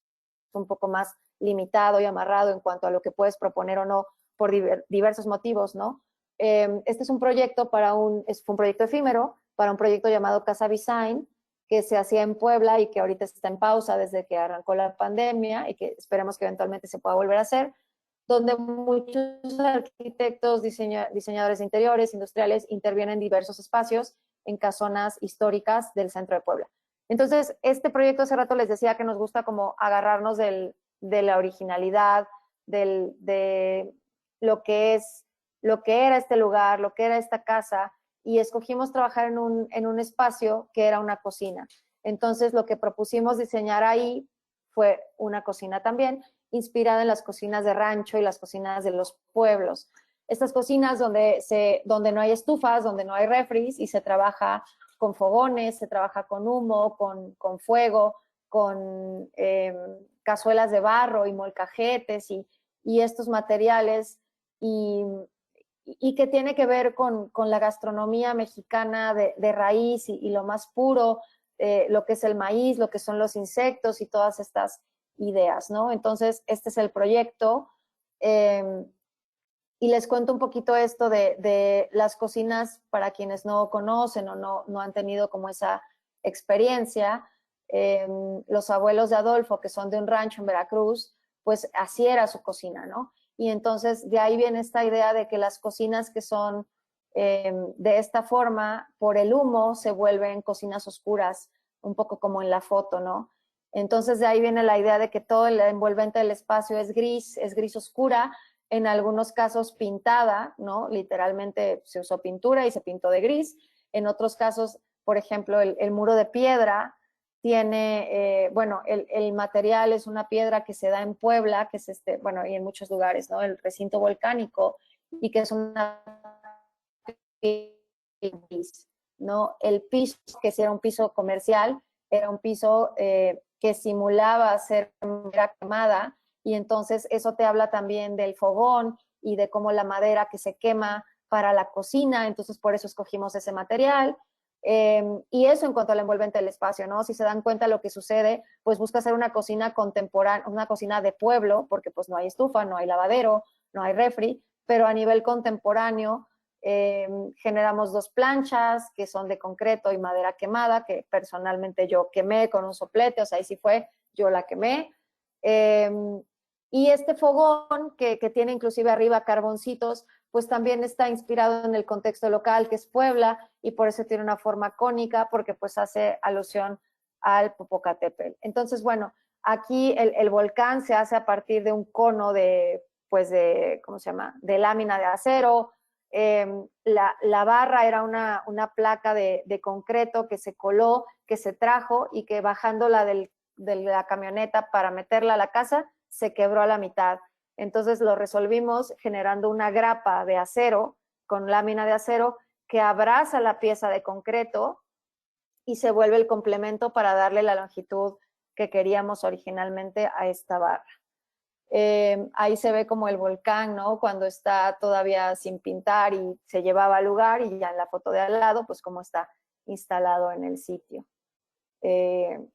un poco más limitado y amarrado en cuanto a lo que puedes proponer o no por diversos motivos, ¿no? Este es un proyecto fue un proyecto efímero para un proyecto llamado Casa Design, que se hacía en Puebla y que ahorita está en pausa desde que arrancó la pandemia y que esperemos que eventualmente se pueda volver a hacer, donde muchos arquitectos, diseñadores de interiores, industriales, intervienen en diversos espacios en casonas históricas del centro de Puebla. Entonces, este proyecto hace rato les decía que nos gusta como agarrarnos de la originalidad, de lo que era este lugar, lo que era esta casa, y escogimos trabajar en un espacio que era una cocina. Entonces, lo que propusimos diseñar ahí fue una cocina también, inspirada en las cocinas de rancho y las cocinas de los pueblos. Estas cocinas donde no hay estufas, donde no hay refris, y se trabaja con fogones, se trabaja con humo, con fuego, con cazuelas de barro y molcajetes y estos materiales, y que tiene que ver con la gastronomía mexicana de raíz y lo más puro, lo que es el maíz, lo que son los insectos y todas estas ideas, ¿no? Entonces, este es el proyecto. Y les cuento un poquito esto de las cocinas para quienes no conocen o no han tenido como esa experiencia. Los abuelos de Adolfo, que son de un rancho en Veracruz, pues así era su cocina, ¿no? Y entonces de ahí viene esta idea de que las cocinas que son de esta forma, por el humo, se vuelven cocinas oscuras, un poco como en la foto, ¿no? Entonces de ahí viene la idea de que todo el envolvente del espacio es gris oscura, en algunos casos pintada, ¿no? Literalmente se usó pintura y se pintó de gris. En otros casos, por ejemplo, el muro de piedra tiene, bueno, el material es una piedra que se da en Puebla, que es y en muchos lugares, ¿no? El recinto volcánico, y que es una gris, ¿no? El piso, que si era un piso comercial, era un piso que simulaba ser madera quemada, y entonces eso te habla también del fogón y de cómo la madera que se quema para la cocina, entonces por eso escogimos ese material. Y eso en cuanto al envolvente del espacio, ¿no? Si se dan cuenta lo que sucede, pues busca hacer una cocina contemporánea, una cocina de pueblo, porque pues no hay estufa, no hay lavadero, no hay refri, pero a nivel contemporáneo generamos 2 planchas que son de concreto y madera quemada, que personalmente yo quemé con un soplete, o sea, ahí sí fue, yo la quemé. Y este fogón que tiene inclusive arriba carboncitos, pues también está inspirado en el contexto local, que es Puebla, y por eso tiene una forma cónica, porque pues hace alusión al Popocatépetl. Entonces, bueno, Aquí el volcán se hace a partir de un cono de, pues de, ¿cómo se llama?, de lámina de acero. La barra era una placa de concreto que se coló, que se trajo y que bajándola de la camioneta para meterla a la casa, se quebró a la mitad. Entonces lo resolvimos generando una grapa de acero, con lámina de acero, que abraza la pieza de concreto y se vuelve el complemento para darle la longitud que queríamos originalmente a esta barra. Ahí se ve como el volcán, ¿no? Cuando está todavía sin pintar y se llevaba al lugar, y ya en la foto de al lado, pues cómo está instalado en el sitio.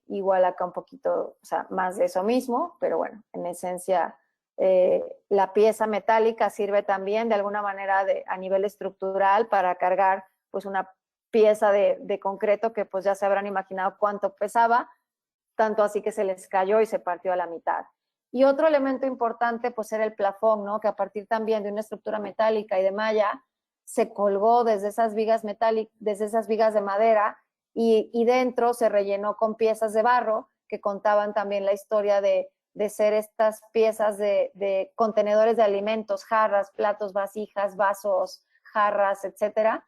Igual acá un poquito, o sea, más de eso mismo, pero bueno, en esencia, la pieza metálica sirve también de alguna manera a nivel estructural para cargar pues una pieza de concreto que pues ya se habrán imaginado cuánto pesaba, tanto así que se les cayó y se partió a la mitad. Y otro elemento importante pues era el plafón, ¿no? Que a partir también de una estructura metálica y de malla se colgó desde esas vigas desde esas vigas de madera, y dentro se rellenó con piezas de barro que contaban también la historia de ser estas piezas de contenedores de alimentos, jarras, platos, vasijas, vasos, jarras, etcétera,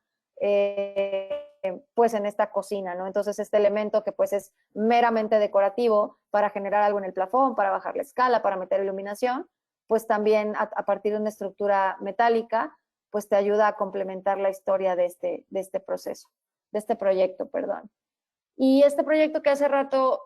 pues en esta cocina, ¿no? Entonces este elemento que pues es meramente decorativo para generar algo en el plafón, para bajar la escala, para meter iluminación, pues también a partir de una estructura metálica, pues te ayuda a complementar la historia de este proceso, de este proyecto, perdón. Y este proyecto que hace rato,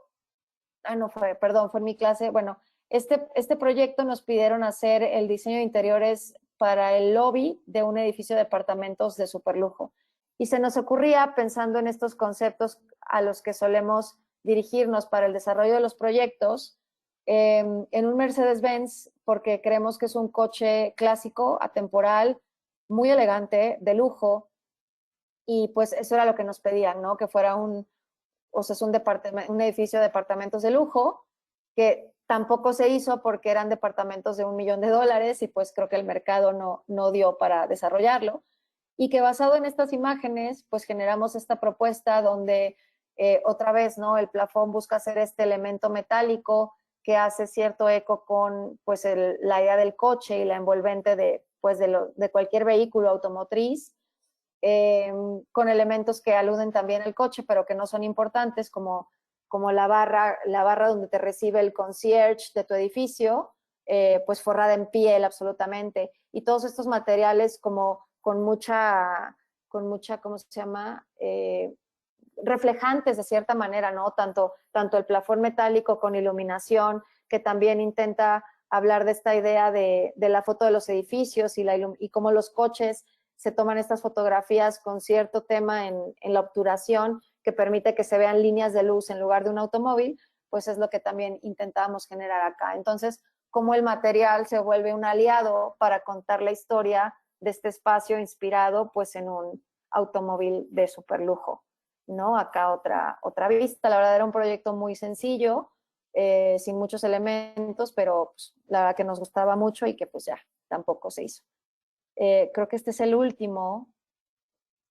fue en mi clase, bueno, este proyecto nos pidieron hacer el diseño de interiores para el lobby de un edificio de departamentos de superlujo. Y se nos ocurría, pensando en estos conceptos a los que solemos dirigirnos para el desarrollo de los proyectos, en un Mercedes-Benz, porque creemos que es un coche clásico, atemporal, muy elegante, de lujo, y pues eso era lo que nos pedían, ¿no? Que fuera un edificio de departamentos de lujo, que tampoco se hizo porque eran departamentos de $1 millón y pues creo que el mercado no dio para desarrollarlo. Y que basado en estas imágenes, pues generamos esta propuesta donde otra vez, ¿no? El plafón busca ser este elemento metálico que hace cierto eco con pues la idea del coche y la envolvente de cualquier vehículo automotriz, con elementos que aluden también al coche, pero que no son importantes, como la barra donde te recibe el concierge de tu edificio, pues forrada en piel absolutamente. Y todos estos materiales como con mucha, ¿cómo se llama? Reflejantes de cierta manera, ¿no? Tanto el plafón metálico con iluminación, que también intenta hablar de esta idea de la foto de los edificios y cómo los coches se toman estas fotografías con cierto tema en la obturación que permite que se vean líneas de luz en lugar de un automóvil, pues es lo que también intentábamos generar acá. Entonces, cómo el material se vuelve un aliado para contar la historia de este espacio inspirado pues en un automóvil de superlujo, ¿no? Acá otra vista. La verdad era un proyecto muy sencillo, sin muchos elementos, pero pues, la verdad que nos gustaba mucho y que pues ya tampoco se hizo. Creo que este es el último,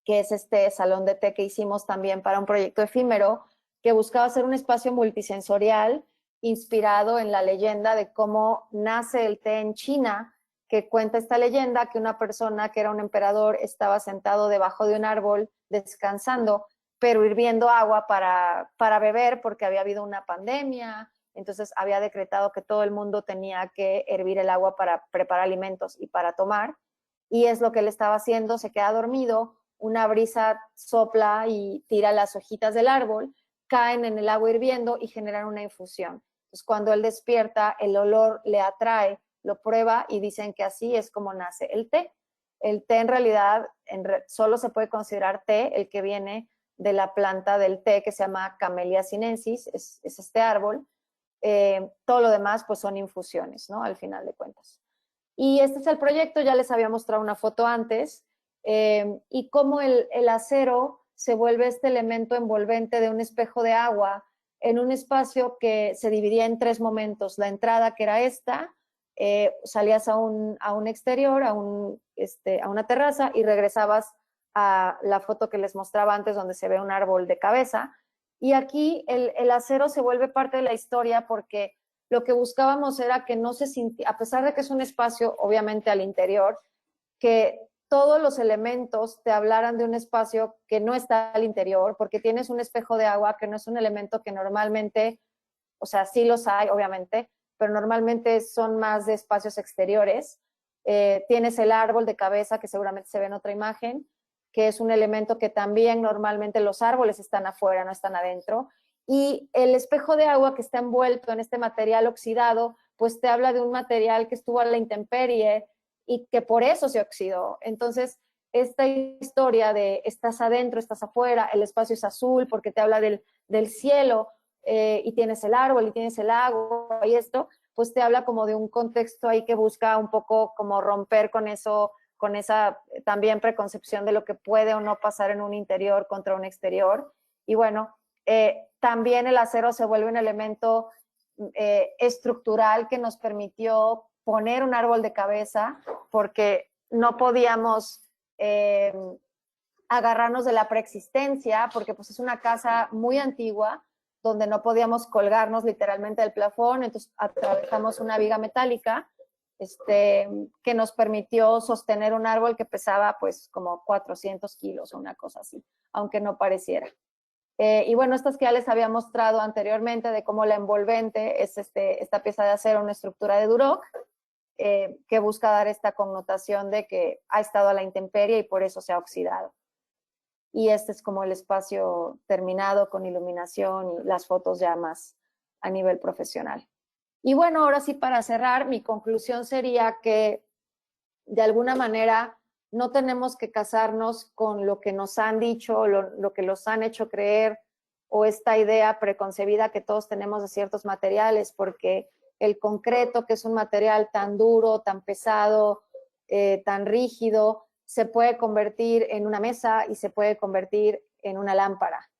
que es este salón de té que hicimos también para un proyecto efímero que buscaba ser un espacio multisensorial inspirado en la leyenda de cómo nace el té en China, que cuenta esta leyenda que una persona que era un emperador estaba sentado debajo de un árbol descansando, pero hirviendo agua para beber porque había habido una pandemia. Entonces había decretado que todo el mundo tenía que hervir el agua para preparar alimentos y para tomar. Y es lo que él estaba haciendo, se queda dormido, una brisa sopla y tira las hojitas del árbol, caen en el agua hirviendo y generan una infusión. Entonces cuando él despierta, el olor le atrae, lo prueba y dicen que así es como nace el té. El té en realidad solo se puede considerar té el que viene de la planta del té que se llama Camellia sinensis, es este árbol. Todo lo demás pues son infusiones, ¿no? Al final de cuentas. Y este es el proyecto, ya les había mostrado una foto antes, y cómo el acero se vuelve este elemento envolvente de un espejo de agua en un espacio que se dividía en 3 momentos. La entrada, que era esta, salías a un exterior, a una terraza, y regresabas a la foto que les mostraba antes donde se ve un árbol de cabeza. Y aquí el acero se vuelve parte de la historia porque lo que buscábamos era que no se sintiera, a pesar de que es un espacio obviamente al interior, que todos los elementos te hablaran de un espacio que no está al interior, porque tienes un espejo de agua que no es un elemento que normalmente, o sea, sí los hay, obviamente, pero normalmente son más de espacios exteriores. Tienes el árbol de cabeza, que seguramente se ve en otra imagen, que es un elemento que también normalmente los árboles están afuera, no están adentro. Y el espejo de agua que está envuelto en este material oxidado, pues te habla de un material que estuvo a la intemperie y que por eso se oxidó. Entonces, esta historia de estás adentro, estás afuera, el espacio es azul porque te habla del cielo, y tienes el árbol y tienes el agua y esto, pues te habla como de un contexto ahí que busca un poco como romper con eso, con esa también preconcepción de lo que puede o no pasar en un interior contra un exterior. Y bueno, también el acero se vuelve un elemento estructural que nos permitió poner un árbol de cabeza porque no podíamos agarrarnos de la preexistencia porque pues es una casa muy antigua donde no podíamos colgarnos literalmente del plafón, entonces atravesamos una viga metálica que nos permitió sostener un árbol que pesaba pues como 400 kilos o una cosa así, aunque no pareciera. Y bueno, estas que ya les había mostrado anteriormente de cómo la envolvente es esta pieza de acero, una estructura de Duroc, que busca dar esta connotación de que ha estado a la intemperie y por eso se ha oxidado. Y este es como el espacio terminado con iluminación y las fotos ya más a nivel profesional. Y bueno, ahora sí, para cerrar, mi conclusión sería que de alguna manera no tenemos que casarnos con lo que nos han dicho, lo que los han hecho creer, o esta idea preconcebida que todos tenemos de ciertos materiales, porque el concreto, que es un material tan duro, tan pesado, tan rígido, se puede convertir en una mesa y se puede convertir en una lámpara.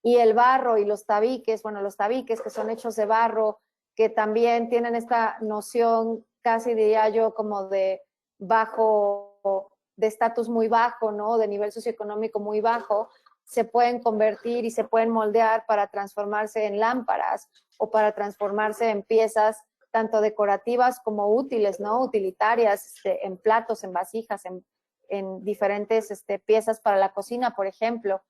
Y el barro y los tabiques, bueno, los tabiques que son hechos de barro, que también tienen esta noción, casi diría yo, como de bajo, de estatus muy bajo, ¿no? De nivel socioeconómico muy bajo, se pueden convertir y se pueden moldear para transformarse en lámparas o para transformarse en piezas tanto decorativas como útiles, ¿no? Utilitarias, en platos, en vasijas, en diferentes piezas para la cocina, por ejemplo.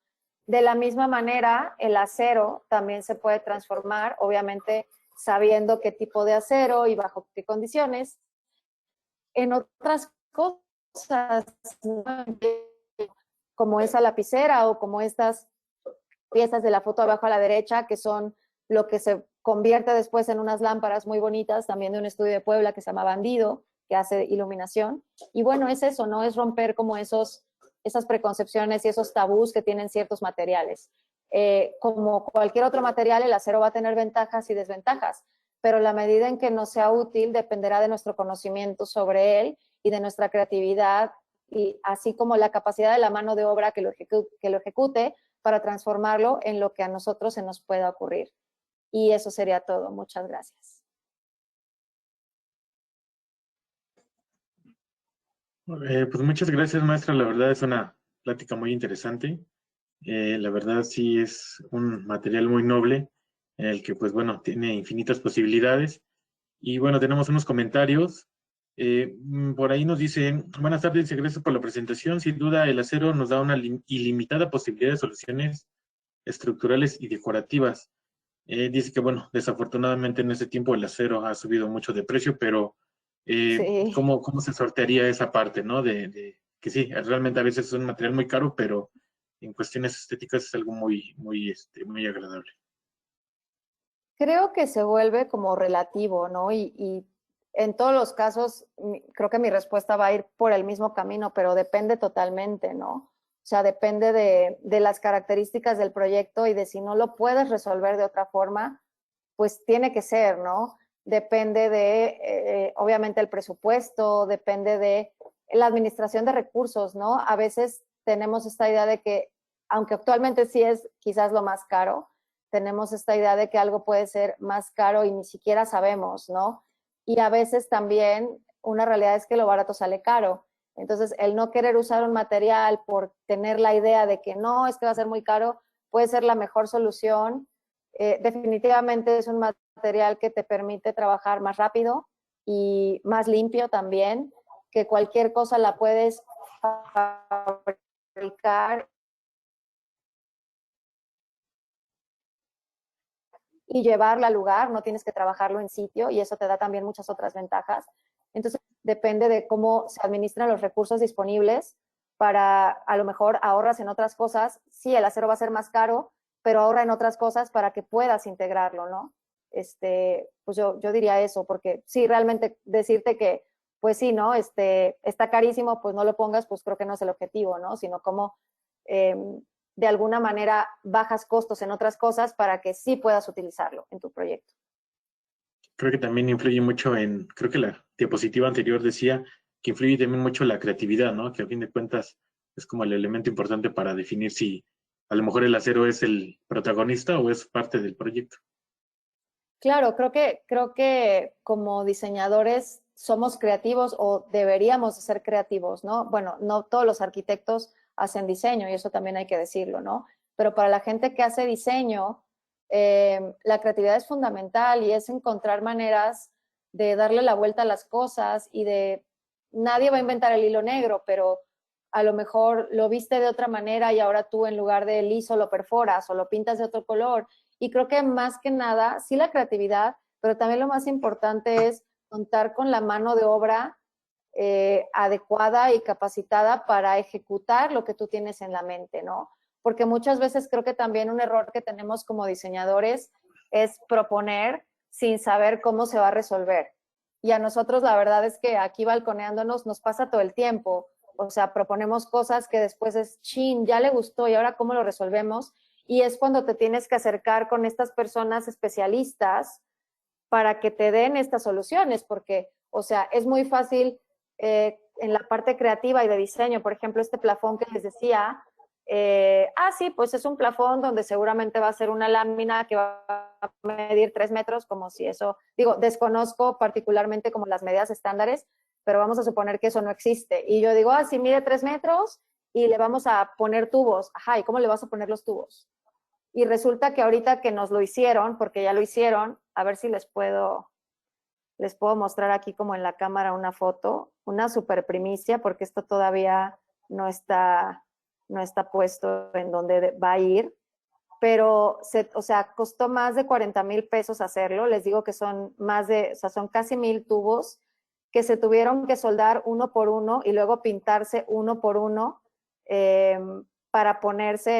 De la misma manera, el acero también se puede transformar, obviamente sabiendo qué tipo de acero y bajo qué condiciones, en otras cosas, ¿no? Como esa lapicera o como estas piezas de la foto abajo a la derecha, que son lo que se convierte después en unas lámparas muy bonitas, también de un estudio de Puebla que se llama Bandido, que hace iluminación. Y bueno, es eso, ¿no? Es romper como esas preconcepciones y esos tabús que tienen ciertos materiales. Como cualquier otro material, el acero va a tener ventajas y desventajas, pero la medida en que nos sea útil dependerá de nuestro conocimiento sobre él y de nuestra creatividad, y así como la capacidad de la mano de obra que lo ejecute para transformarlo en lo que a nosotros se nos pueda ocurrir. Y eso sería todo. Muchas gracias. Pues muchas gracias, maestra. La verdad es una plática muy interesante. La verdad sí es un material muy noble, en el que, pues bueno, tiene infinitas posibilidades. Y bueno, tenemos unos comentarios. Por ahí nos dicen, buenas tardes y gracias por la presentación. Sin duda, el acero nos da una ilimitada posibilidad de soluciones estructurales y decorativas. Dice que, bueno, desafortunadamente en ese tiempo el acero ha subido mucho de precio, pero Sí. ¿cómo se sortearía esa parte, ¿no? Que sí, realmente a veces es un material muy caro, pero en cuestiones estéticas es algo muy agradable. Creo que se vuelve como relativo, ¿no? Y en todos los casos, creo que mi respuesta va a ir por el mismo camino, pero depende totalmente, ¿no? O sea, depende de las características del proyecto y de si no lo puedes resolver de otra forma, pues tiene que ser, ¿no? Depende de, obviamente, el presupuesto, depende de la administración de recursos, ¿no? A veces tenemos esta idea de que, aunque actualmente sí es quizás lo más caro, tenemos esta idea de que algo puede ser más caro y ni siquiera sabemos, ¿no? Y a veces también una realidad es que lo barato sale caro. Entonces, el no querer usar un material por tener la idea de que no, es que va a ser muy caro, puede ser la mejor solución, definitivamente es un material que te permite trabajar más rápido y más limpio también, que cualquier cosa la puedes fabricar y llevarla al lugar, no tienes que trabajarlo en sitio y eso te da también muchas otras ventajas. Entonces, depende de cómo se administran los recursos disponibles para, a lo mejor ahorras en otras cosas. Sí, el acero va a ser más caro, pero ahorra en otras cosas para que puedas integrarlo, ¿no? Pues yo diría eso, porque sí, realmente decirte que, pues sí, ¿no? Está carísimo, pues no lo pongas, pues creo que no es el objetivo, ¿no? Sino como de alguna manera bajas costos en otras cosas para que sí puedas utilizarlo en tu proyecto. Creo que también influye mucho creo que la diapositiva anterior decía que influye también mucho la creatividad, ¿no? Que a fin de cuentas es como el elemento importante para definir si a lo mejor el acero es el protagonista o es parte del proyecto. Claro, creo que como diseñadores somos creativos o deberíamos ser creativos, ¿no? Bueno, no todos los arquitectos hacen diseño y eso también hay que decirlo, ¿no? Pero para la gente que hace diseño, la creatividad es fundamental y es encontrar maneras de darle la vuelta a las cosas y nadie va a inventar el hilo negro, pero a lo mejor lo viste de otra manera y ahora tú en lugar de liso lo perforas o lo pintas de otro color. Y creo que más que nada, sí la creatividad, pero también lo más importante es contar con la mano de obra adecuada y capacitada para ejecutar lo que tú tienes en la mente, ¿no? Porque muchas veces creo que también un error que tenemos como diseñadores es proponer sin saber cómo se va a resolver. Y a nosotros la verdad es que aquí balconeándonos nos pasa todo el tiempo. O sea, proponemos cosas que después es, chin, ya le gustó y ahora cómo lo resolvemos. Y es cuando te tienes que acercar con estas personas especialistas para que te den estas soluciones, porque, o sea, es muy fácil en la parte creativa y de diseño, por ejemplo, este plafón que les decía, sí, pues es un plafón donde seguramente va a ser una lámina que va a medir 3 metros, como si eso, digo, desconozco particularmente como las medidas estándares, pero vamos a suponer que eso no existe. Y yo digo, sí, mide 3 metros y le vamos a poner tubos. Ajá, ¿y cómo le vas a poner los tubos? Y resulta que ahorita que nos lo hicieron, porque ya lo hicieron, a ver si les puedo mostrar aquí como en la cámara una foto, una super primicia, porque esto todavía no está puesto en donde va a ir, pero o sea, costó más de 40,000 pesos hacerlo. Les digo que son son casi 1,000 tubos que se tuvieron que soldar uno por uno y luego pintarse uno por uno para ponerse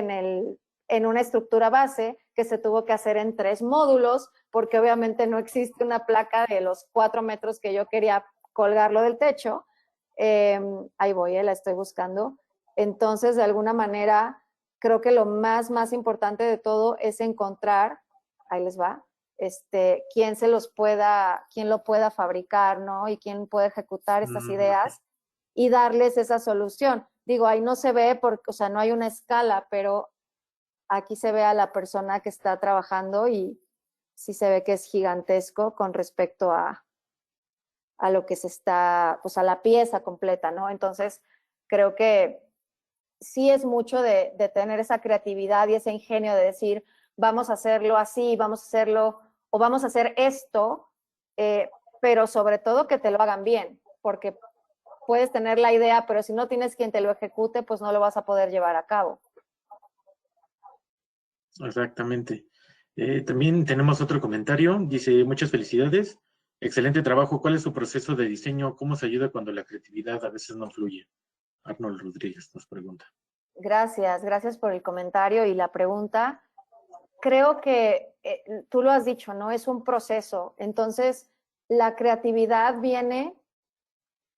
en una estructura base que se tuvo que hacer en 3 módulos, porque obviamente no existe una placa de los 4 metros que yo quería colgarlo del techo. Ahí voy, la estoy buscando. Entonces, de alguna manera, creo que lo más importante de todo es encontrar, ahí les va, quién lo pueda fabricar, ¿no? Y quién puede ejecutar estas ideas y darles esa solución. Digo, ahí no se ve porque, o sea, no hay una escala, pero aquí se ve a la persona que está trabajando y sí se ve que es gigantesco con respecto a lo que se está, pues a la pieza completa, ¿no? Entonces, creo que sí es mucho de tener esa creatividad y ese ingenio de decir, vamos a hacerlo así, vamos a hacerlo, o vamos a hacer esto, pero sobre todo que te lo hagan bien, porque puedes tener la idea, pero si no tienes quien te lo ejecute, pues no lo vas a poder llevar a cabo. Exactamente. También tenemos otro comentario. Dice, muchas felicidades. Excelente trabajo. ¿Cuál es su proceso de diseño? ¿Cómo se ayuda cuando la creatividad a veces no fluye? Arnold Rodríguez nos pregunta. Gracias por el comentario y la pregunta. Creo que tú lo has dicho, ¿no? Es un proceso. Entonces, la creatividad viene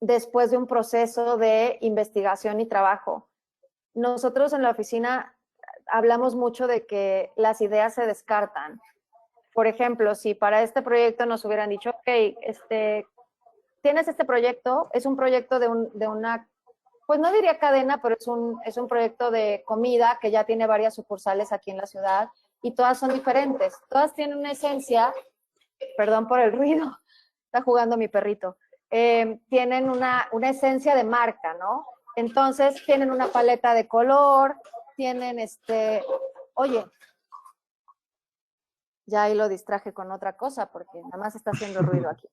después de un proceso de investigación y trabajo. Nosotros en la oficina hablamos mucho de que las ideas se descartan. Por ejemplo, si para este proyecto nos hubieran dicho, ok, tienes este proyecto, es un proyecto de una, pues no diría cadena, pero es un proyecto de comida que ya tiene varias sucursales aquí en la ciudad y todas son diferentes. Todas tienen una esencia, perdón por el ruido, está jugando mi perrito, tienen una esencia de marca, ¿no? Entonces tienen una paleta de color, tienen oye, Ya ahí lo distraje con otra cosa porque nada más está haciendo ruido aquí.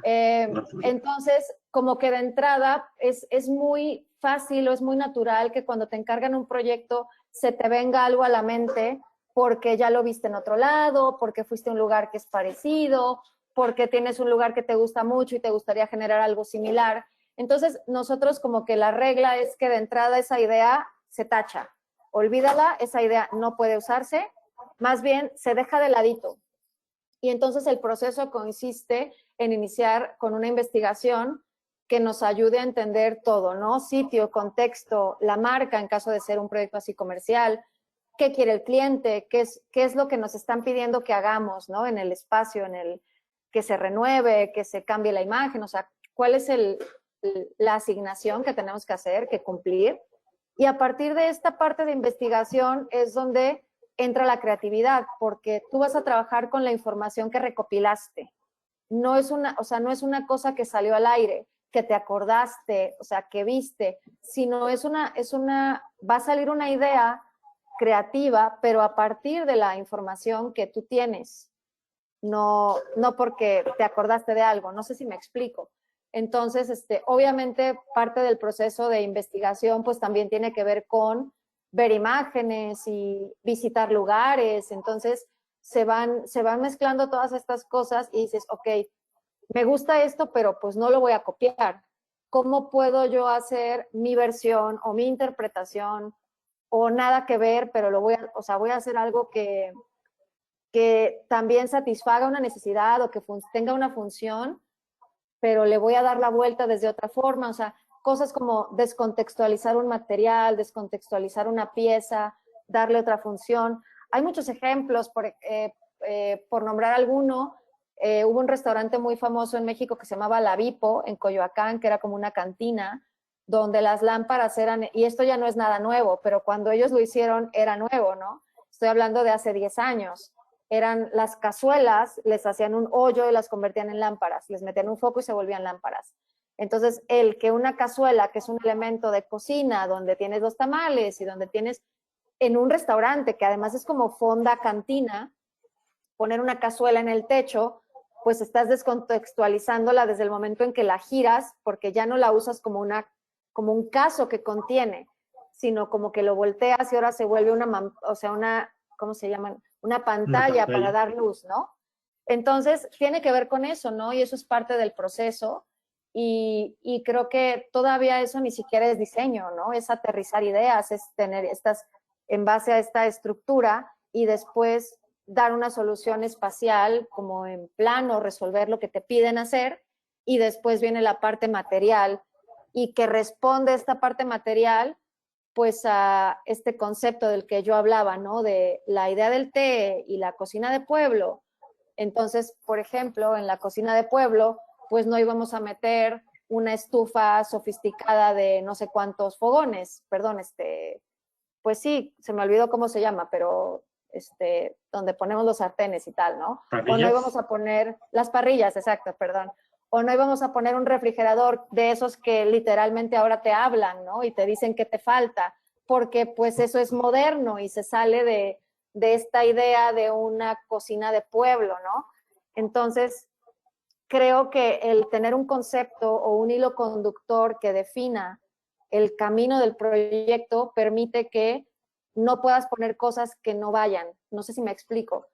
Entonces, como que de entrada es muy fácil o es muy natural que cuando te encargan un proyecto se te venga algo a la mente porque ya lo viste en otro lado, porque fuiste a un lugar que es parecido, porque tienes un lugar que te gusta mucho y te gustaría generar algo similar. Entonces, nosotros como que la regla es que de entrada esa idea se tacha. Olvídala, esa idea no puede usarse, más bien se deja de ladito. Y entonces el proceso consiste en iniciar con una investigación que nos ayude a entender todo, ¿no? Sitio, contexto, la marca en caso de ser un proyecto así comercial, qué quiere el cliente, qué es lo que nos están pidiendo que hagamos, ¿no? En el espacio, en el que se renueve, que se cambie la imagen, o sea, cuál es la asignación que tenemos que hacer, que cumplir. Y a partir de esta parte de investigación es donde entra la creatividad, porque tú vas a trabajar con la información que recopilaste. No es una, o sea, no es una cosa que salió al aire, que te acordaste, o sea, que viste, sino va a salir una idea creativa, pero a partir de la información que tú tienes, no porque te acordaste de algo, no sé si me explico. Entonces, obviamente parte del proceso de investigación pues también tiene que ver con ver imágenes y visitar lugares, entonces se van mezclando todas estas cosas y dices, ok, me gusta esto, pero pues no lo voy a copiar. ¿Cómo puedo yo hacer mi versión o mi interpretación o nada que ver, pero voy a hacer algo que también satisfaga una necesidad o que tenga una función, pero le voy a dar la vuelta desde otra forma, o sea, cosas como descontextualizar un material, descontextualizar una pieza, darle otra función. Hay muchos ejemplos, por nombrar alguno, hubo un restaurante muy famoso en México que se llamaba La Vipo, en Coyoacán, que era como una cantina, donde las lámparas eran, y esto ya no es nada nuevo, pero cuando ellos lo hicieron era nuevo, ¿no? Estoy hablando de hace 10 años. Eran las cazuelas, les hacían un hoyo y las convertían en lámparas, les metían un foco y se volvían lámparas. Entonces, el que una cazuela, que es un elemento de cocina, donde tienes los tamales y donde tienes en un restaurante, que además es como fonda cantina, poner una cazuela en el techo, pues estás descontextualizándola desde el momento en que la giras, porque ya no la usas como un caso que contiene, sino como que lo volteas y ahora se vuelve ¿cómo se llaman? Una pantalla para dar luz, ¿no? Entonces, tiene que ver con eso, ¿no? Y eso es parte del proceso. Y creo que todavía eso ni siquiera es diseño, ¿no? Es aterrizar ideas, es tener en base a esta estructura y después dar una solución espacial como en plano, resolver lo que te piden hacer y después viene la parte material y que responde esta parte material pues a este concepto del que yo hablaba, ¿no? De la idea del té y la cocina de pueblo. Entonces, por ejemplo, en la cocina de pueblo, pues no íbamos a meter una estufa sofisticada de no sé cuántos fogones, perdón, pues sí, se me olvidó cómo se llama, pero donde ponemos los sartenes y tal, ¿no? ¿Parrillas? O no íbamos a poner las parrillas, exacto, perdón. O no íbamos a poner un refrigerador de esos que literalmente ahora te hablan, ¿no? Y te dicen que te falta, porque pues eso es moderno y se sale de esta idea de una cocina de pueblo, ¿no? Entonces, creo que el tener un concepto o un hilo conductor que defina el camino del proyecto permite que no puedas poner cosas que no vayan. No sé si me explico.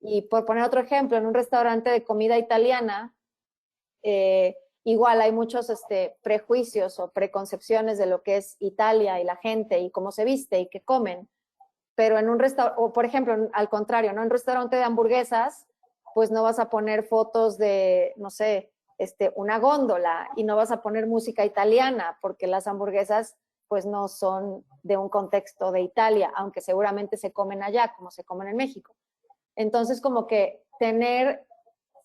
Y por poner otro ejemplo, en un restaurante de comida italiana, igual hay muchos prejuicios o preconcepciones de lo que es Italia y la gente y cómo se viste y qué comen. Pero en un restaurante, o por ejemplo, al contrario, ¿no? En un restaurante de hamburguesas, pues no vas a poner fotos de, no sé, una góndola y no vas a poner música italiana porque las hamburguesas pues no son de un contexto de Italia, aunque seguramente se comen allá como se comen en México. Entonces, como que tener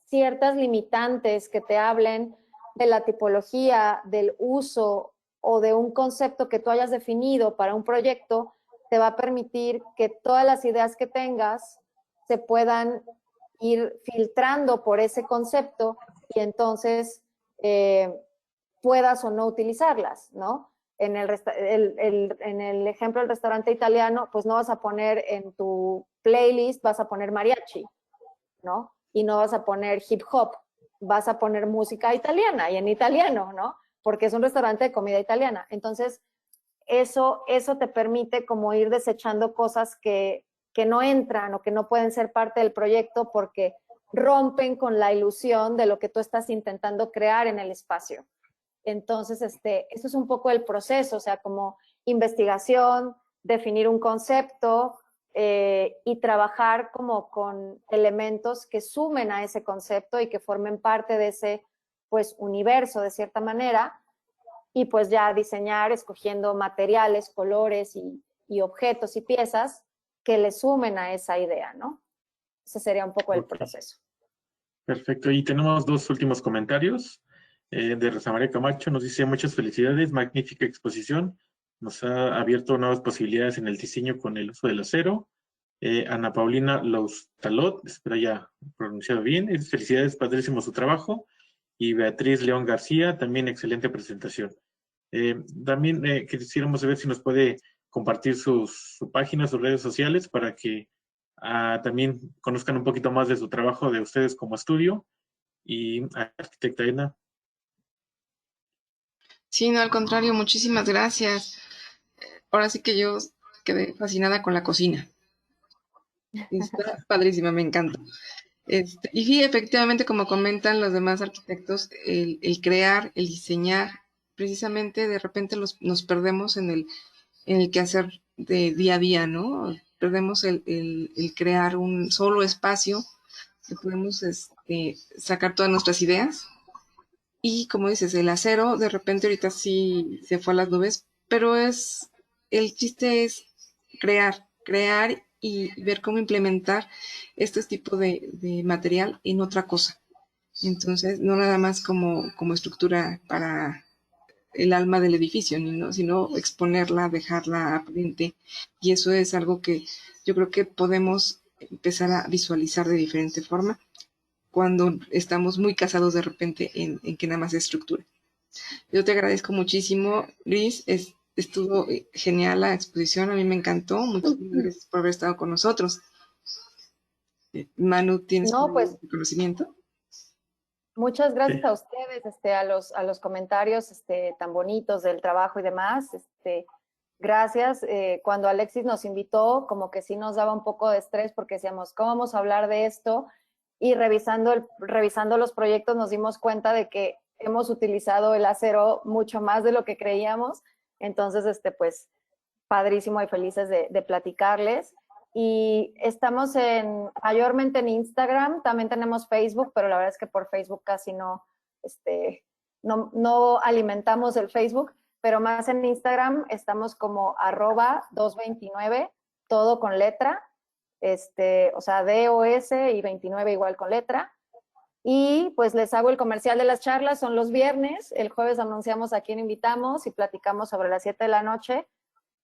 ciertas limitantes que te hablen de la tipología, del uso o de un concepto que tú hayas definido para un proyecto, te va a permitir que todas las ideas que tengas se puedan ir filtrando por ese concepto y entonces puedas o no utilizarlas, ¿no? En el ejemplo del restaurante italiano, pues no vas a poner en tu playlist, vas a poner mariachi, ¿no? Y no vas a poner hip hop, vas a poner música italiana y en italiano, ¿no? Porque es un restaurante de comida italiana. Entonces, eso te permite como ir desechando cosas que no entran o que no pueden ser parte del proyecto porque rompen con la ilusión de lo que tú estás intentando crear en el espacio. Entonces, eso es un poco el proceso, o sea, como investigación, definir un concepto y trabajar como con elementos que sumen a ese concepto y que formen parte de ese, pues, universo de cierta manera, y pues ya diseñar escogiendo materiales, colores y objetos y piezas que le sumen a esa idea, ¿no? Ese sería un poco el proceso. Perfecto. Y tenemos dos últimos comentarios. De Rosa María Camacho nos dice: muchas felicidades, magnífica exposición. Nos ha abierto nuevas posibilidades en el diseño con el uso del acero. Ana Paulina Loustalot, espero haya pronunciado bien. Felicidades, padrísimo su trabajo. Y Beatriz León García, también excelente presentación. También quisiéramos saber si nos puede compartir su página, sus redes sociales, para que también conozcan un poquito más de su trabajo de ustedes como estudio. Y arquitecta Edna. Sí, no, al contrario, muchísimas gracias. Ahora sí que yo quedé fascinada con la cocina. Está padrísima, me encanta. Y sí, efectivamente, como comentan los demás arquitectos, el crear, el diseñar, precisamente de repente nos perdemos en el quehacer de día a día, ¿no? Perdemos el crear un solo espacio que podemos sacar todas nuestras ideas. Y como dices, el acero, de repente ahorita sí se fue a las nubes, pero el chiste es crear y ver cómo implementar este tipo de material en otra cosa. Entonces, no nada más como estructura para el alma del edificio, sino exponerla, dejarla aparente. Y eso es algo que yo creo que podemos empezar a visualizar de diferente forma cuando estamos muy casados de repente en que nada más es estructura. Yo te agradezco muchísimo, Luis. Estuvo genial la exposición, a mí me encantó. Muchísimas gracias por haber estado con nosotros. Manu, ¿tienes pues, conocimiento? Muchas gracias a ustedes, a los comentarios tan bonitos del trabajo y demás. Gracias. Cuando Alexis nos invitó, como que sí nos daba un poco de estrés porque decíamos, ¿cómo vamos a hablar de esto? Y revisando los proyectos nos dimos cuenta de que hemos utilizado el acero mucho más de lo que creíamos. Entonces, pues, padrísimo y felices de platicarles. Y estamos mayormente en Instagram, también tenemos Facebook, pero la verdad es que por Facebook casi no alimentamos el Facebook, pero más en Instagram estamos como @229, todo con letra, o sea, DOS y 29 igual con letra. Y pues les hago el comercial de las charlas, son los viernes, el jueves anunciamos a quién invitamos y platicamos sobre las 7 de la noche.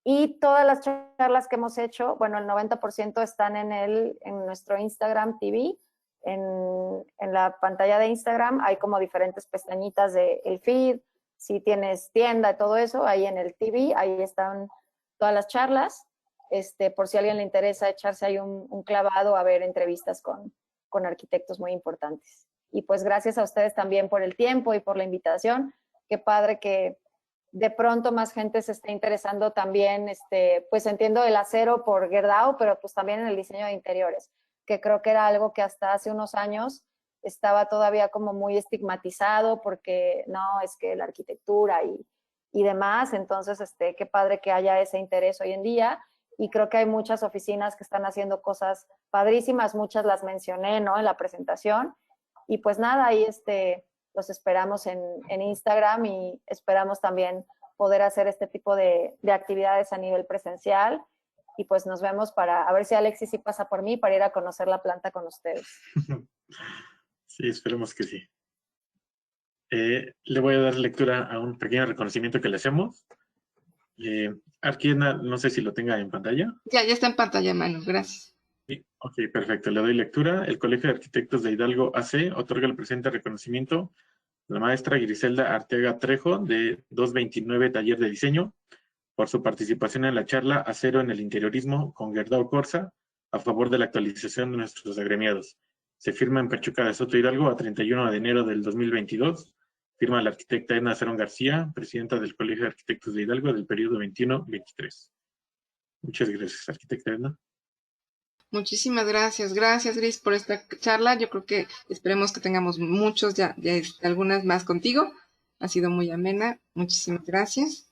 Y todas las charlas que hemos hecho, bueno, el 90% están en nuestro Instagram TV. En la pantalla de Instagram hay como diferentes pestañitas del feed. Si tienes tienda y todo eso, ahí en el TV, ahí están todas las charlas. Por si a alguien le interesa echarse ahí un clavado a ver entrevistas con arquitectos muy importantes. Y pues gracias a ustedes también por el tiempo y por la invitación. Qué padre que de pronto más gente se esté interesando también, pues entiendo el acero por Gerdau, pero pues también en el diseño de interiores, que creo que era algo que hasta hace unos años estaba todavía como muy estigmatizado porque no, es que la arquitectura y demás. Entonces, qué padre que haya ese interés hoy en día. Y creo que hay muchas oficinas que están haciendo cosas padrísimas, muchas las mencioné, ¿no?, en la presentación. Y pues nada, ahí los esperamos en Instagram y esperamos también poder hacer este tipo de actividades a nivel presencial. Y pues nos vemos a ver si Alexis sí pasa por mí para ir a conocer la planta con ustedes. Sí, esperemos que sí. Le voy a dar lectura a un pequeño reconocimiento que le hacemos. Arquiena, no sé si lo tenga en pantalla. Ya está en pantalla, Manu, gracias. Sí, ok, perfecto. Le doy lectura. El Colegio de Arquitectos de Hidalgo AC otorga el presente reconocimiento a la maestra Griselda Arteaga Trejo, de 229 Taller de Diseño, por su participación en la charla Acero en el Interiorismo con Gerdau Corsa, a favor de la actualización de nuestros agremiados. Se firma en Pachuca de Soto Hidalgo a 31 de enero del 2022. Firma la arquitecta Edna Cerón García, presidenta del Colegio de Arquitectos de Hidalgo del periodo 21-23. Muchas gracias, arquitecta Edna. Muchísimas gracias. Gracias, Gris, por esta charla. Yo creo que esperemos que tengamos muchos, ya algunas más contigo. Ha sido muy amena. Muchísimas gracias.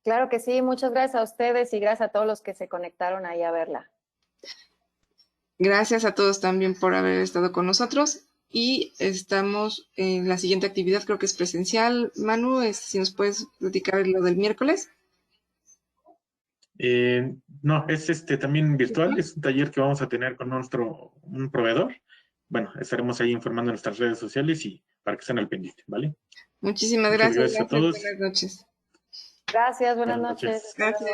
Claro que sí, muchas gracias a ustedes y gracias a todos los que se conectaron ahí a verla. Gracias a todos también por haber estado con nosotros. Y estamos en la siguiente actividad, creo que es presencial. Manu, si nos puedes platicar lo del miércoles. No, es también virtual, es un taller que vamos a tener con un proveedor. Bueno, estaremos ahí informando en nuestras redes sociales y para que estén al pendiente, ¿vale? Muchísimas Muchas gracias. gracias a todos. Buenas noches. Gracias, buenas noches. Gracias.